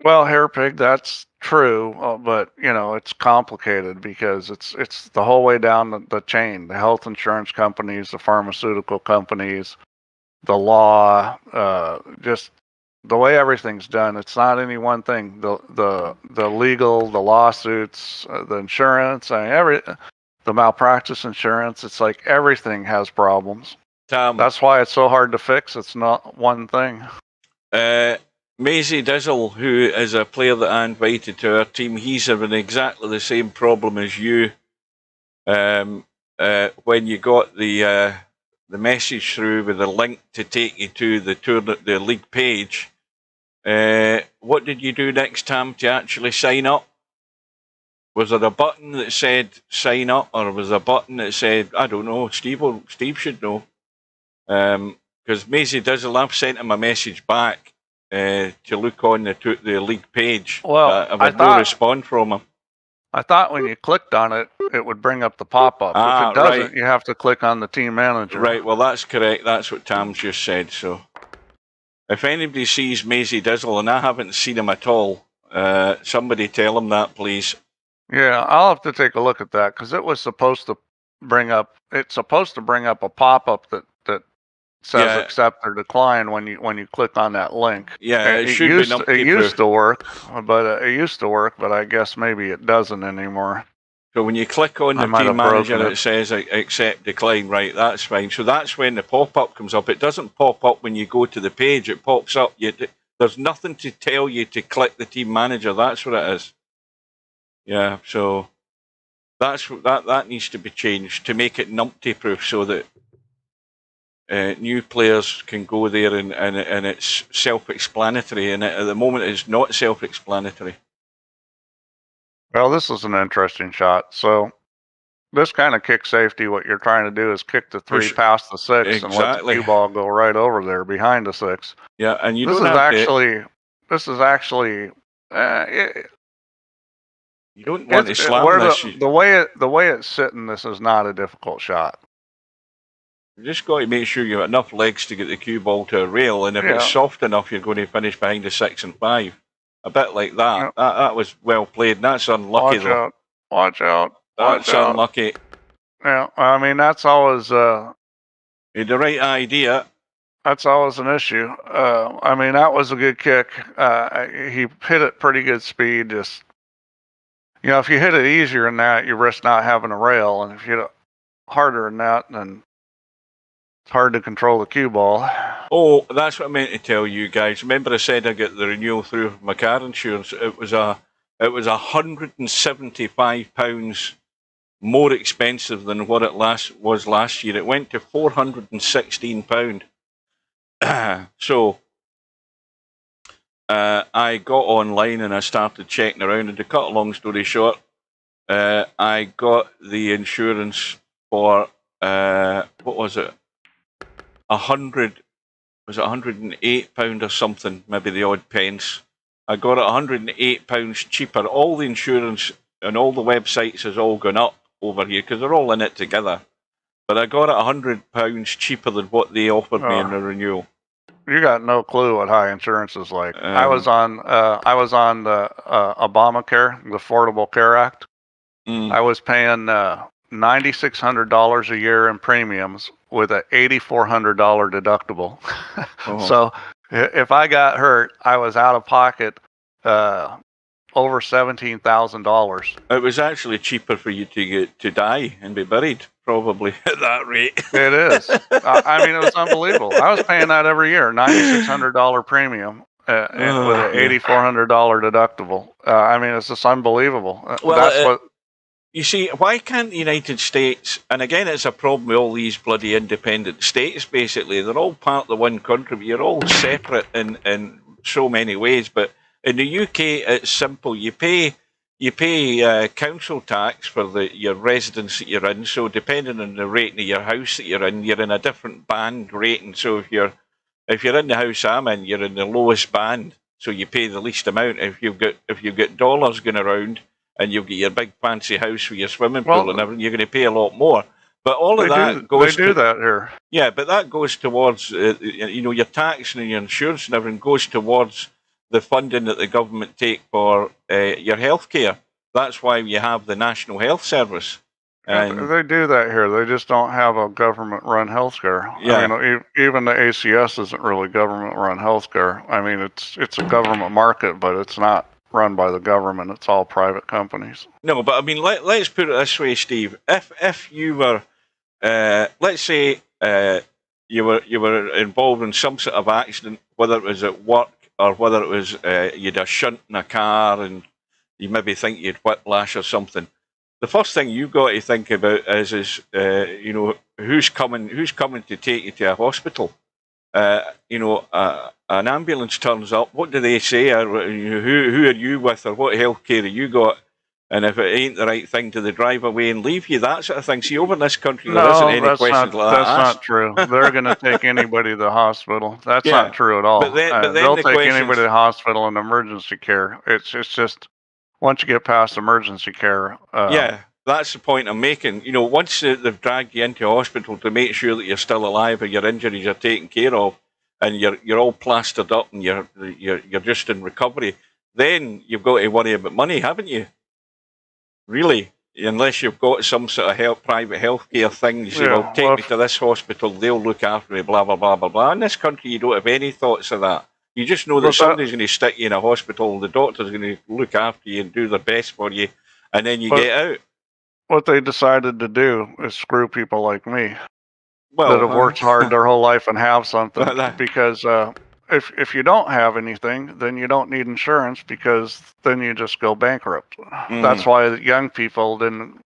Well, Hairpig, that's true, but you know, it's complicated because it's the whole way down the chain. The health insurance companies, the pharmaceutical companies, the law, just the way everything's done. It's not any one thing. The legal, the lawsuits, the insurance, the malpractice insurance. It's like everything has problems. That's why it's so hard to fix. It's not one thing. Maisie Dizzle, who is a player that I invited to our team, he's having exactly the same problem as you. When you got the message through with the link to take you to the league page, what did you do next time to actually sign up? Was there a button that said sign up, or was there a button that said, I don't know, Steve should know. Because Maisie Dizzle, I've sent him a message back to look on the league page. Well, I've had no response from him. I thought when you clicked on it, it would bring up the pop-up. If it doesn't, right. You have to click on the team manager. Right, well, that's correct. That's what Tam's just said. So if anybody sees Maisie Dizzle, and I haven't seen him at all, somebody tell him that, please. Yeah, I'll have to take a look at that, because it was supposed to bring up a pop-up that says accept or decline when you click on that link. Yeah, it used to work, but I guess maybe it doesn't anymore. So when you click on the team manager, it says accept, decline. Right, that's fine. So that's when the pop-up comes up. It doesn't pop up when you go to the page. It pops up. There's nothing to tell you to click the team manager. That's what it is. Yeah, so that needs to be changed to make it numpty-proof, so that new players can go there and it's self-explanatory. And at the moment, it's not self-explanatory. Well, this is an interesting shot. So this kind of kick safety, what you're trying to do is kick the 3 past the 6 and let the cue ball go right over there behind the 6. Yeah, and this is actually. You don't want to slam this. The way it's sitting, this is not a difficult shot. You just got to make sure you have enough legs to get the cue ball to a rail, and if it's soft enough, you're going to finish behind the 6 and 5. A bit like that. Yeah. That was well played. And that's unlucky, though. Watch out. That's unlucky. Yeah, I mean, that's always... you had the right idea. That's always an issue. I mean, that was a good kick. He hit it pretty good speed. Just, if you hit it easier than that, you risk not having a rail. And if you hit it harder than that, then it's hard to control the cue ball. Oh, that's what I meant to tell you guys. Remember I said I got the renewal through my car insurance. It was £175 more expensive than what it was last year. It went to £416. So I got online and I started checking around, and to cut a long story short, I got the insurance for what was it? Was it £108 or something? Maybe the odd pence. I got it £108 cheaper. All the insurance and all the websites has all gone up over here because they're all in it together. But I got it £100 cheaper than what they offered me in the renewal. You got no clue what high insurance is like. I was on the Obamacare, the Affordable Care Act. I was paying $9,600 a year in premiums with a $8,400 deductible. So if I got hurt, I was out of pocket over $17,000. It was actually cheaper for you to die and be buried, probably at that rate. It is. I mean, it was unbelievable. I was paying that every year, $9,600 premium with an $8,400 deductible. I mean, it's just unbelievable. Well, you see, why can't the United States, and again, it's a problem with all these bloody independent states, basically. They're all part of the one country, but you're all separate in so many ways. But in the UK, it's simple. You pay council tax for your residence that you're in. So depending on the rating of your house that you're in a different band rating. So if you're in the house I'm in, you're in the lowest band, so you pay the least amount. If you've got dollars going around, and you've got your big fancy house with your swimming pool and everything, you're going to pay a lot more. But all of that goes. They do that here. Yeah, but that goes towards your tax and your insurance and everything goes towards the funding that the government take for your health care. That's why you have the National Health Service. And they do that here. They just don't have a government-run healthcare. Yeah. I mean, even the ACS isn't really government-run healthcare. I mean, it's a government market, but it's not run by the government. It's all private companies. No, but I mean, let's put it this way, Steve. If you were, let's say, you were involved in some sort of accident, whether it was at work or whether it was you'd a shunt in a car and you maybe think you'd whiplash or something. The first thing you've got to think about is who's coming to take you to a hospital. An ambulance turns up. What do they say? Who are you with, or what health care have you got? And if it ain't the right thing, do they drive away and leave you? That sort of thing. See, over in this country, there isn't any questions like that. That's not true. They're going to take anybody to the hospital. That's not true at all. But then they'll take anybody to the hospital in emergency care. It's just once you get past emergency care. That's the point I'm making. Once they've dragged you into hospital to make sure that you're still alive and your injuries are taken care of, and you're all plastered up and you're just in recovery, then you've got to worry about money, haven't you? Really, unless you've got some sort of private healthcare thing. You say, well, take me to this hospital, they'll look after me, blah, blah, blah, blah, blah. In this country, you don't have any thoughts of that. You just know that somebody's going to stick you in a hospital, the doctor's going to look after you and do their best for you, and then you get out. What they decided to do is screw people like me that have worked hard their whole life and have something. Because if you don't have anything, then you don't need insurance, because then you just go bankrupt. That's why the young people didn't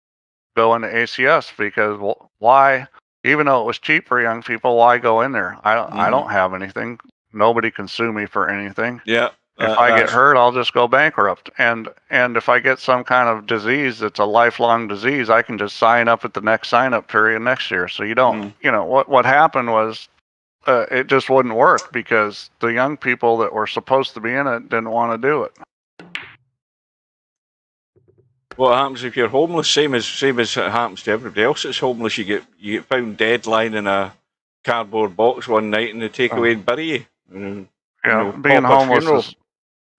go into ACS, because why? Even though it was cheap for young people, why go in there? I don't have anything. Nobody can sue me for anything. Yeah. If I get hurt, I'll just go bankrupt. And if I get some kind of disease that's a lifelong disease, I can just sign up at the next sign-up period next year. So you don't, what happened was it just wouldn't work, because the young people that were supposed to be in it didn't want to do it. What happens if you're homeless? Same as it happens to everybody else that's homeless. You get found dead lying in a cardboard box one night, and they take away and bury you.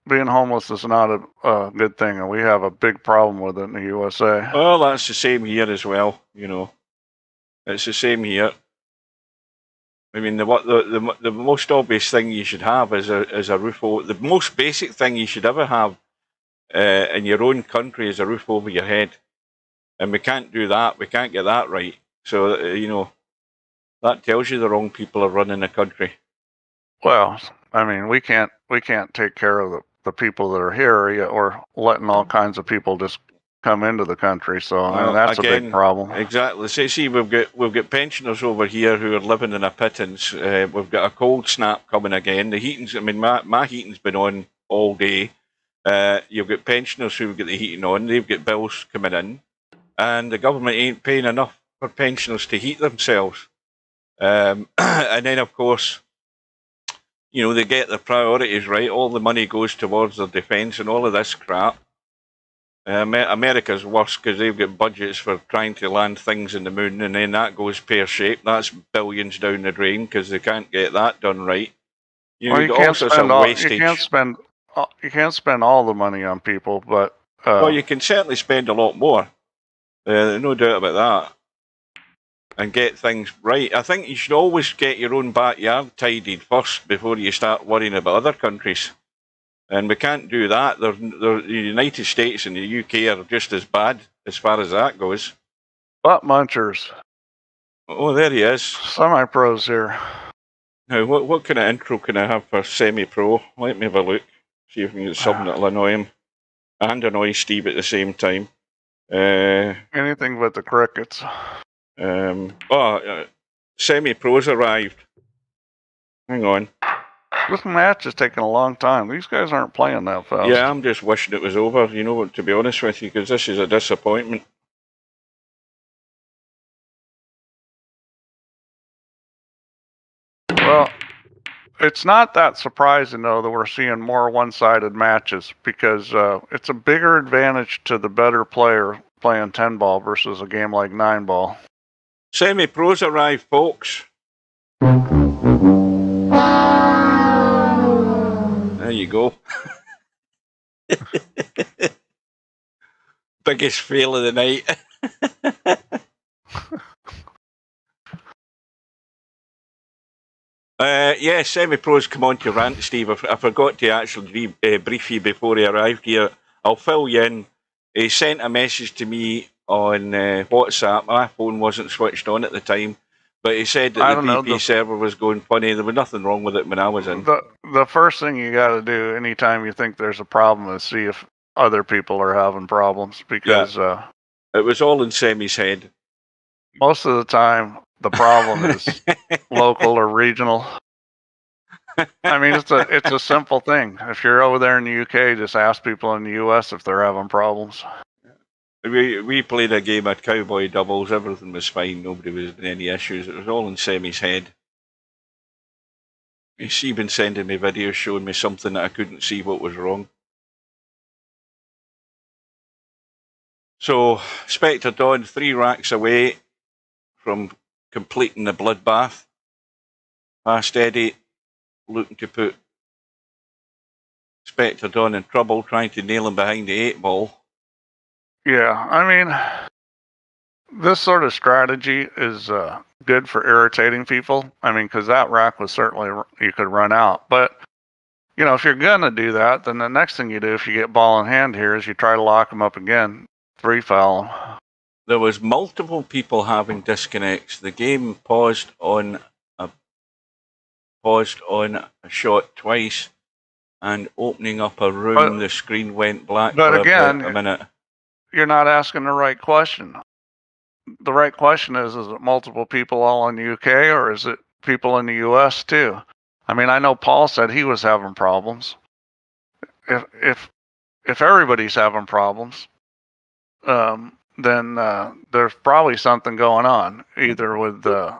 Being homeless is not a good thing, and we have a big problem with it in the USA. Well, that's the same here as well. It's the same here. I mean, the most obvious thing you should have is a roof over. The most basic thing you should ever have in your own country is a roof over your head, and we can't do that. We can't get that right. So that tells you the wrong people are running the country. Well, I mean, we can't take care of the people that are here, or letting all kinds of people just come into the country. So that's a big problem. Exactly. See, we've got pensioners over here who are living in a pittance. We've got a cold snap coming again. The heating's, I mean, my heating's been on all day. You've got pensioners who've got the heating on. They've got bills coming in, and the government ain't paying enough for pensioners to heat themselves. And then, of course, they get their priorities right. All the money goes towards their defence and all of this crap. America's worse because they've got budgets for trying to land things in the moon, and then that goes pear-shaped. That's billions down the drain because they can't get that done right. Well, You've got all sorts of wastage. You can't spend all the money on people, but well, you can certainly spend a lot more. No doubt about that. And get things right. I think you should always get your own backyard tidied first before you start worrying about other countries. And we can't do that. The United States and the UK are just as bad as far as that goes. Butt munchers. Oh, there he is. Semi-pros here. Now, what kind of intro can I have for semi-pro? Let me have a look. See if we can get something that'll annoy him. And annoy Steve at the same time. Anything but the crickets. Semi-pros arrived. Hang on. This match is taking a long time. These guys aren't playing that fast. Yeah, I'm just wishing it was over, you know, to be honest with you, because this is a disappointment. Well, it's not that surprising, though, that we're seeing more one-sided matches, because it's a bigger advantage to the better player playing 10-ball versus a game like 9-ball. Semi-pros arrived, folks. There you go. Biggest fail of the night. Yeah, semi-pros come on to rant, Steve. I forgot to actually brief you before he arrived here. I'll fill you in. He sent a message to me on WhatsApp. My phone wasn't switched on at the time, but he said that the VP server was going funny. There was nothing wrong with it when I was in. The first thing you got to do anytime you think there's a problem is see if other people are having problems, because it was all in Semi's head. Most of the time, the problem is local or regional. I mean, it's a simple thing. If you're over there in the UK, just ask people in the US if they're having problems. We played a game at Cowboy Doubles. Everything was fine. Nobody was in any issues. It was all in Semi's head. He's even sending me videos showing me something that I couldn't see what was wrong. So, Spectredawn 3 racks away from completing the bloodbath. Fast Eddie looking to put Spectredawn in trouble, trying to nail him behind the 8-ball. Yeah, I mean, this sort of strategy is good for irritating people. I mean, because that rack was certainly, you could run out. But, you know, if you're going to do that, then the next thing you do if you get ball in hand here is you try to lock them up again, 3-foul them. There was multiple people having disconnects. The game paused on a shot twice, and opening up a room, the screen went black for about a minute. You're not asking the right question. The right question is it multiple people all in the UK, or is it people in the US too? I mean, I know Paul said he was having problems. If everybody's having problems, then there's probably something going on, either with the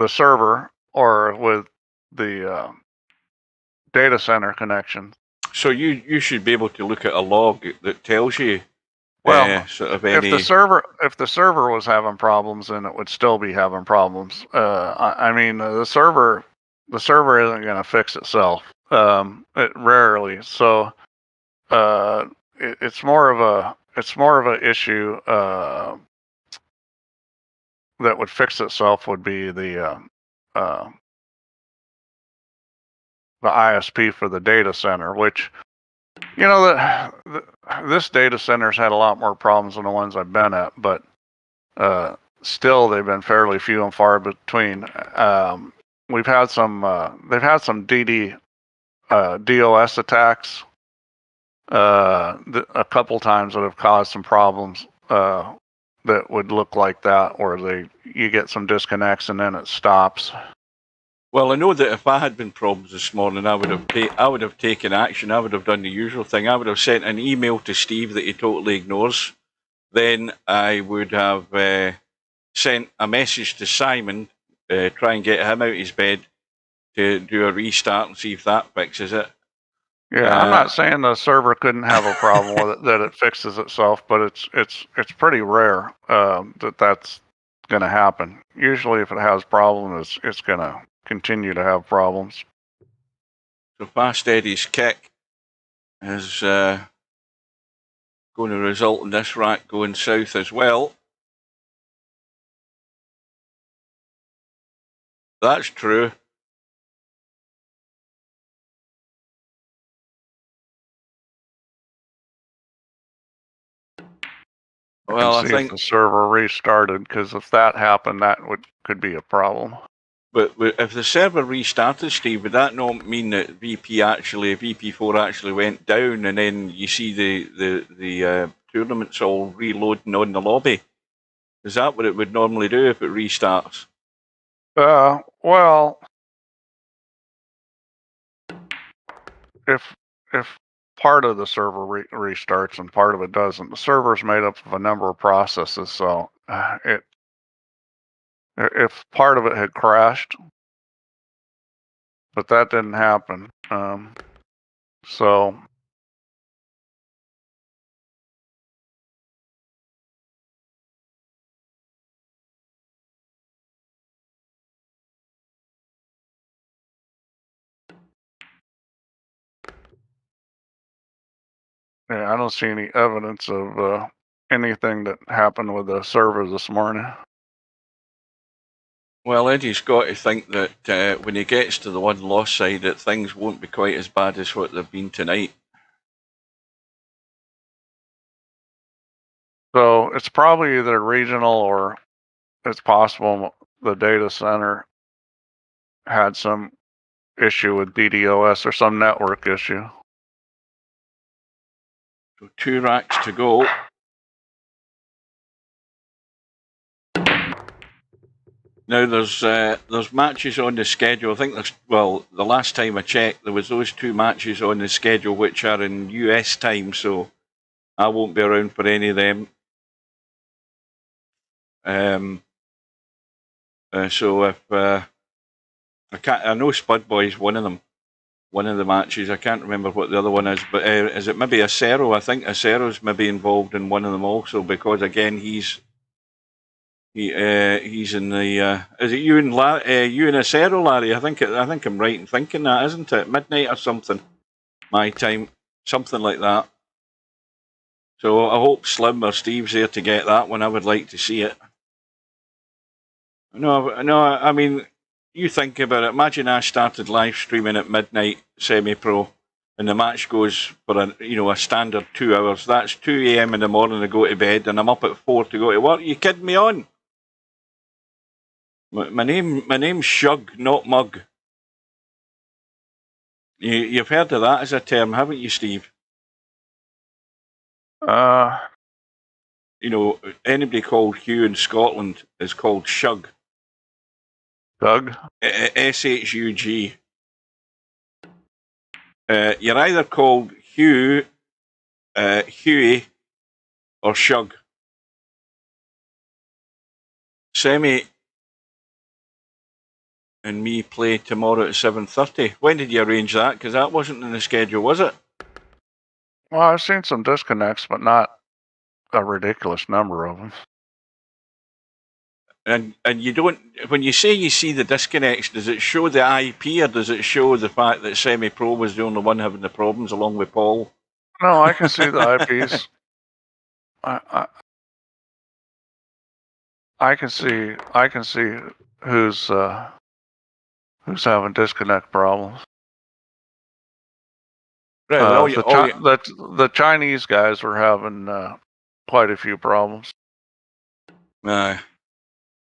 server or with the data center connection. So you should be able to look at a log that tells you. Well, sort of any... if the server was having problems, then it would still be having problems. I mean, the server isn't going to fix itself. It rarely. So it's more of an issue that would fix itself would be the ISP for the data center, which, you know, this data center's had a lot more problems than the ones I've been at, but still they've been fairly few and far between. They've had some DOS attacks a couple times that have caused some problems that would look like that, or you get some disconnects and then it stops. Well, I know that if I had been problems this morning, I would have taken action. I would have done the usual thing. I would have sent an email to Steve that he totally ignores. Then I would have sent a message to Simon, try and get him out of his bed to do a restart and see if that fixes it. Yeah, I'm not saying the server couldn't have a problem with it, that it fixes itself, but it's pretty rare that's going to happen. Usually, if it has problems, it's going to continue to have problems. So Fast Eddie's kick is going to result in this rack going south as well. That's true. Well, I think if the server restarted, because if that happened, that could be a problem. But if the server restarted, Steve, would that not mean that VP4 actually went down, and then you see the tournaments all reloading on the lobby? Is that what it would normally do if it restarts? Well, if part of the server restarts and part of it doesn't, the server is made up of a number of processes, so if part of it had crashed, but that didn't happen, so yeah, I don't see any evidence of anything that happened with the server this morning. Well, Eddie's got to think that when he gets to the one loss side, that things won't be quite as bad as what they've been tonight. So it's probably either regional, or it's possible the data center had some issue with DDoS or some network issue. So 2 racks to go. Now there's matches on the schedule. I think the last time I checked, there was those 2 matches on the schedule which are in US time, so I won't be around for any of them. So if I know Spud Boy's one of them, one of the matches. I can't remember what the other one is, but is it maybe Acero? I think Acero's maybe involved in one of them also, because again he's in the. Is it you and Acero, Larry? I think I'm right in thinking that, isn't it? Midnight or something, my time, something like that. So I hope Slim or Steve's there to get that one. I would like to see it. No, I mean, you think about it. Imagine I started live streaming at midnight, semi-pro, and the match goes for a standard 2 hours. That's 2 a.m. in the morning to go to bed, and I'm up at 4 to go to work. Are you kidding me on? My name's Shug, not Mug. You've heard of that as a term, haven't you, Steve? Anybody called Hugh in Scotland is called Shug. Doug? S-H-U-G. You're either called Hugh, Huey, or Shug. Semi and me play tomorrow at 7:30. When did you arrange that? Because that wasn't in the schedule, was it? Well, I've seen some disconnects, but not a ridiculous number of them. And you don't, when you say you see the disconnects, does it show the IP, or does it show the fact that Semi-Pro was the only one having the problems along with Paul? No, I can see the IPs. I can see who's having disconnect problems. Right, the Chinese guys were having quite a few problems.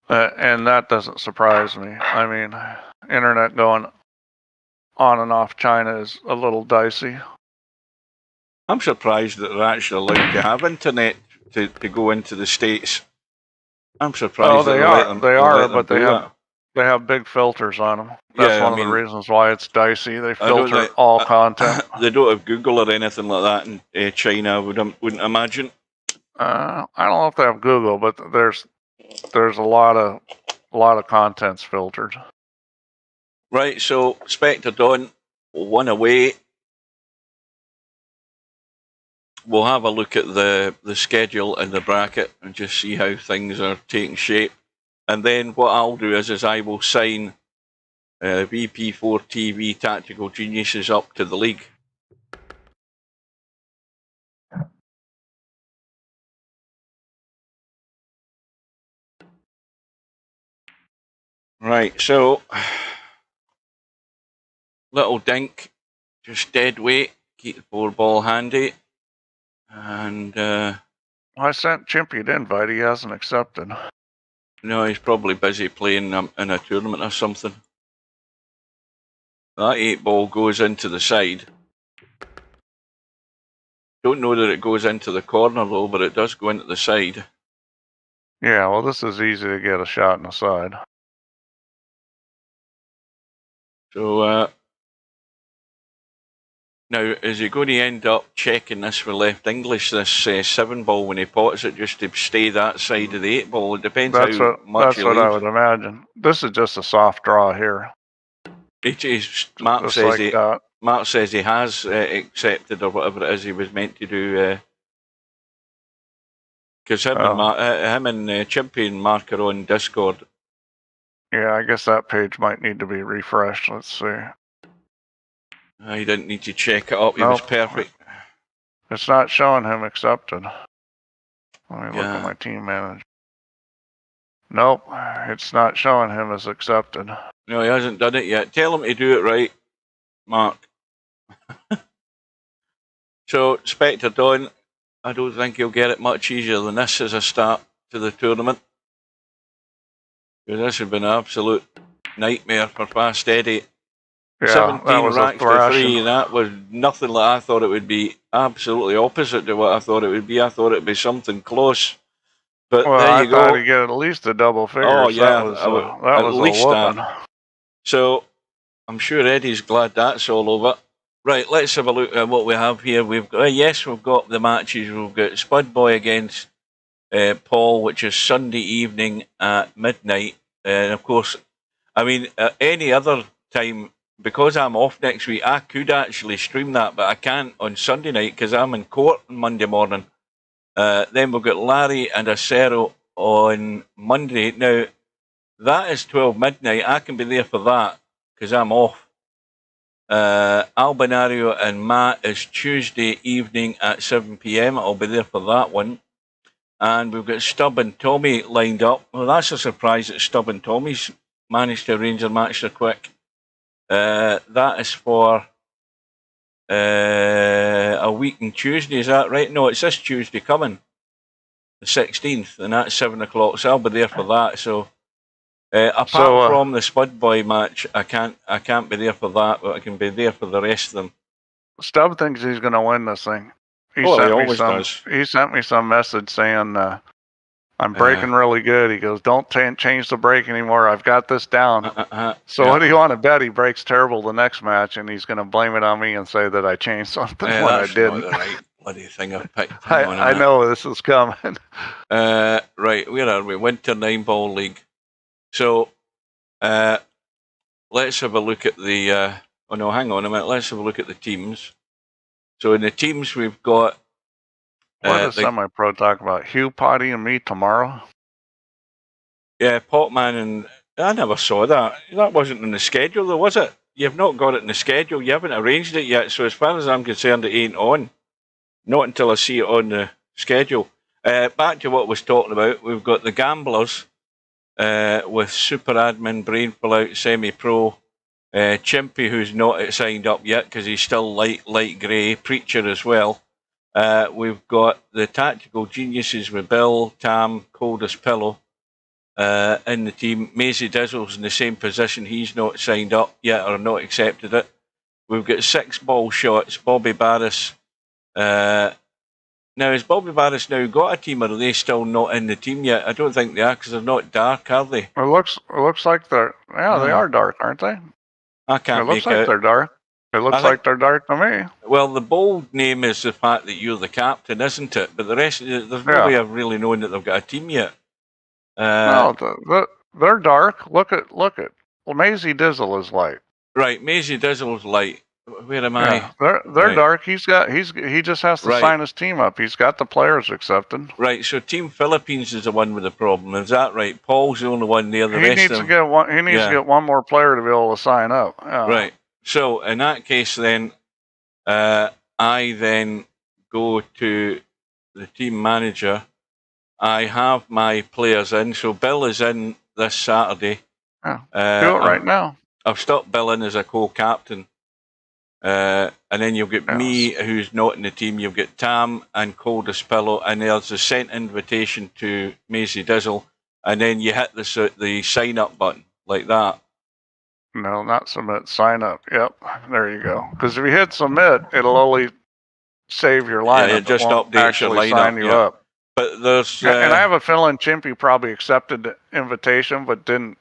And that doesn't surprise me. I mean, internet going on and off China is a little dicey. I'm surprised that they're actually allowed to have internet to go into the States. I'm surprised. Oh, they are, but they have big filters on them. That's one of the reasons why it's dicey. They filter all content. They don't have Google or anything like that in China, I wouldn't imagine. I don't know if they have Google, but there's a lot of contents filtered. Right, so Spectredawn 1 away. we'll have a look at the schedule and the bracket and just see how things are taking shape. And then what I'll do is I will sign VP4TV Tactical Geniuses up to the league. Right, so little dink, just dead weight, keep the 4-ball handy. And I sent Chimpy an invite, he hasn't accepted. No, he's probably busy playing in a tournament or something. That 8-ball goes into the side. Don't know that it goes into the corner though, but it does go into the side. Yeah, well, this is easy to get a shot in the side. So now, is he going to end up checking this for left English, this 7-ball, when he pots it, just to stay that side of the 8-ball? It depends That's how much that's what I would imagine. This is just a soft draw here. Mark Like says he has accepted or whatever it is he was meant to do. Because him and Chimpy and Mark are on Discord. Yeah, I guess that page might need to be refreshed. Let's see. He didn't need to check it up. He was perfect. It's not showing him accepted. Let me look at my team manager. Nope, it's not showing him as accepted. No, he hasn't done it yet. Tell him to do it right, Mark. So, Spectredawn, I don't think he'll get it much easier than this as a start to the tournament. Because this has been an absolute nightmare for Fast Eddie. Yeah, 17 racks to 3, that was nothing like I thought it would be. Absolutely opposite to what I thought it would be. I thought it would be something close. But well, there you go. I thought he'd get at least a double figure. Oh, yeah. That was at least a whooping. that. So, I'm sure Eddie's glad that's all over. Right, let's have a look at what we have here. We've got, we've got the matches. We've got Spud Boy against Paul, which is Sunday evening at midnight. And of course, I mean, any other time, because I'm off next week, I could actually stream that, but I can't on Sunday night because I'm in court on Monday morning. Then we've got Larry and Acero on Monday. Now, that is 12 midnight. I can be there for that because I'm off. Albinario and Matt is Tuesday evening at 7 p.m. I'll be there for that one. And we've got Stubb and Tommy lined up. Well, that's a surprise that Stubb and Tommy's managed to arrange a match so quick. That is for a week on Tuesday, is that right? No, it's this Tuesday coming, the 16th, and that's 7 o'clock, so I'll be there for that. So, apart from the Spud Boy match, I can't be there for that, but I can be there for the rest of them. Stubb thinks he's going to win this thing. He sent me some message saying, I'm braking really good. He goes, don't change the brake anymore. I've got this down. What do you want to bet? He brakes terrible the next match, and he's going to blame it on me and say that I changed something when I didn't. Not the right bloody thing I've picked. I know this is coming. Right, where are we? Winter 9-ball league. So, let's have a look at the... oh no, hang on a minute. Let's have a look at the teams. So in the teams we've got... What does Semi-Pro talk about? Hugh, Potty, and me tomorrow? Yeah, Potman and... I never saw that. That wasn't in the schedule though, was it? You've not got it in the schedule. You haven't arranged it yet. So as far as I'm concerned, it ain't on. Not until I see it on the schedule. Back to what I was talking about. We've got the Gamblers with Super Admin, Brainful Out, Semi-Pro, Chimpy, who's not signed up yet because he's still light grey, Preacher as well. We've got the Tactical Geniuses with Bill, Tam, Coldest Pillow in the team. Maisie Dizzle's in the same position. He's not signed up yet or not accepted it. We've got 6-ball shots. Bobby Barris. Now, has Bobby Barris now got a team, or are they still not in the team yet? I don't think they are because they're not dark, are they? It looks like they're... Yeah, they are dark, aren't they? I can't make out. It looks like they're dark. It looks like they're dark to me. Well, the bold name is the fact that you're the captain, isn't it? But the rest, there's no way of really knowing that they've got a team yet. No, they're dark. Look at. Well, Maisie Dizzle is light. Right, Maisie Dizzle's light. Where am Yeah, I? they're Right. dark. He just has to Right. sign his team up. He's got the players accepted. Right, so Team Philippines is the one with the problem. Is that right? Paul's the only one there. The He rest needs of to them. get one. He needs Yeah. to get one more player to be able to sign up. Yeah. Right. So in that case, then I then go to the team manager. I have my players in. So Bill is in this Saturday. Yeah. Do it right now. I've stuck Bill in as a co-captain. And then you've got me, who's not in the team. You've got Tam and Coldest Pillow, and there's a sent invitation to Maisie Dizzle, and then you hit the sign up button like that. No, not submit. Sign up. Yep, there you go. Because if you hit submit, it'll only save your lineup. Yeah, it just won't updates your actually lineup. sign you up. But there's and I have a feeling Chimpy probably accepted the invitation, but didn't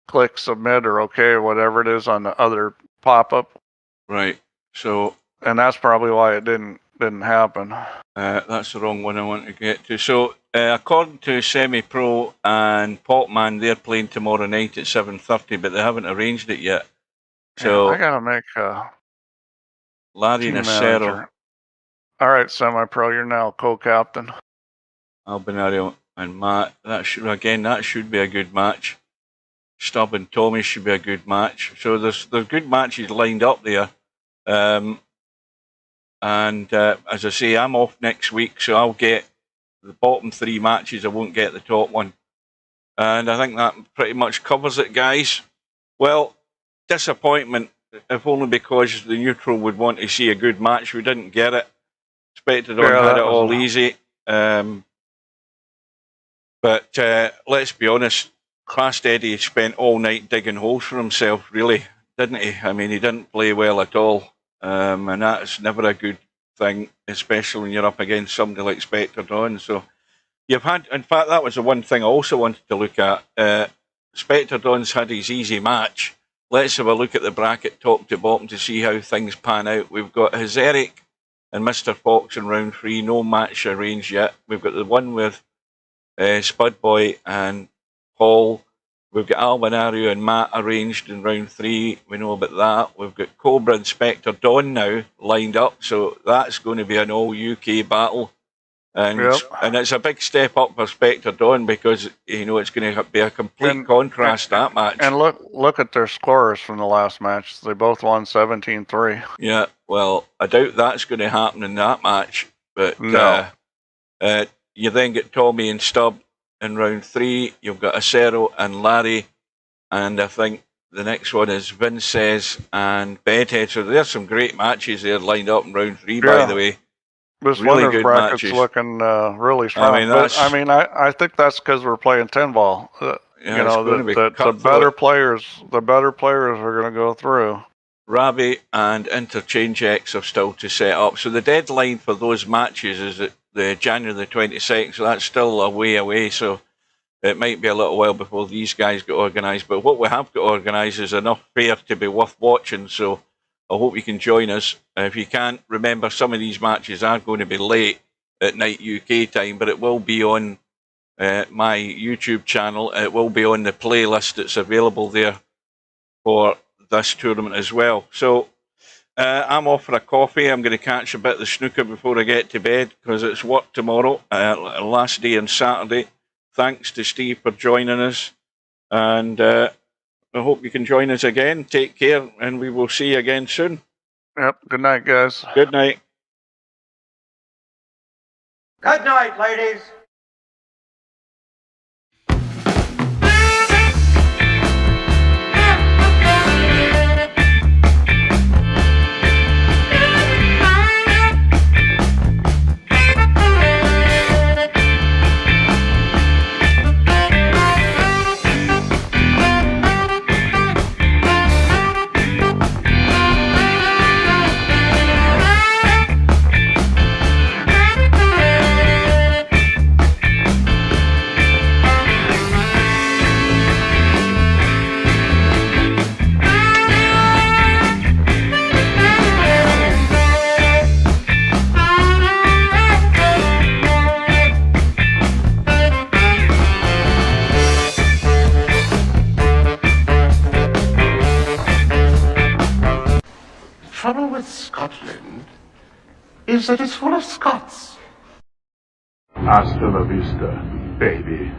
click submit or okay or whatever it is on the other pop up. Right. So, and that's probably why it didn't happen. That's the wrong one I want to get to. So, according to Semi Pro and Popman, they're playing tomorrow night at 7:30, but they haven't arranged it yet. So I gotta make Larry Nacero. All right, Semi Pro, you're now co-captain. Albinario and Matt. That should be a good match. Stubb and Tommy should be a good match. So there's good matches lined up there. As I say, I'm off next week, so I'll get the bottom 3 matches. I won't get the top one. And I think that pretty much covers it, guys. Well, disappointment, if only because the neutral would want to see a good match. We didn't get it. Spectredawn had it all easy. But let's be honest, Fast Eddie spent all night digging holes for himself, really, didn't he? I mean, he didn't play well at all. And that's never a good thing, especially when you're up against somebody like Spectredawn. So you've had, in fact, that was the one thing I also wanted to look at. Spectredawn's had his easy match. Let's have a look at the bracket top to bottom to see how things pan out. We've got Hazeric and Mr. Fox in round 3, no match arranged yet. We've got the one with Spudboy and Paul. We've got Albinario and Matt arranged in round 3. We know about that. We've got Cobra and Spectredawn now lined up, so that's going to be an all-UK battle. And it's a big step up for Spectredawn because, it's going to be a complete contrast, that match. And look at their scores from the last match. They both won 17-3. Yeah, well, I doubt that's going to happen in that match. But no. You then get Tommy and Stubb in round 3, you've got Acero and Larry, and I think the next one is Vinces and Bedhead. So there's some great matches there lined up in round 3, by the way. This really winner's good bracket's matches. looking really strong. I think that's because we're playing 10 ball. The better players are going to go through. Ravi and Interchange X are still to set up. So the deadline for those matches is at the January the 22nd, so that's still a way away. So it might be a little while before these guys get organised. But what we have got organised is enough fair to be worth watching. So I hope you can join us. If you can't, remember some of these matches are going to be late at night UK time, but it will be on my YouTube channel. It will be on the playlist that's available there for this tournament as well. So I'm off for a coffee. I'm going to catch a bit of the snooker before I get to bed because it's work tomorrow, last day on Saturday. Thanks to Steve for joining us, and I hope you can join us again. Take care, and we will see you again soon. Yep. Good night, guys. Good night. Good night, ladies. Scotland is that it's full of Scots. Hasta la vista, baby.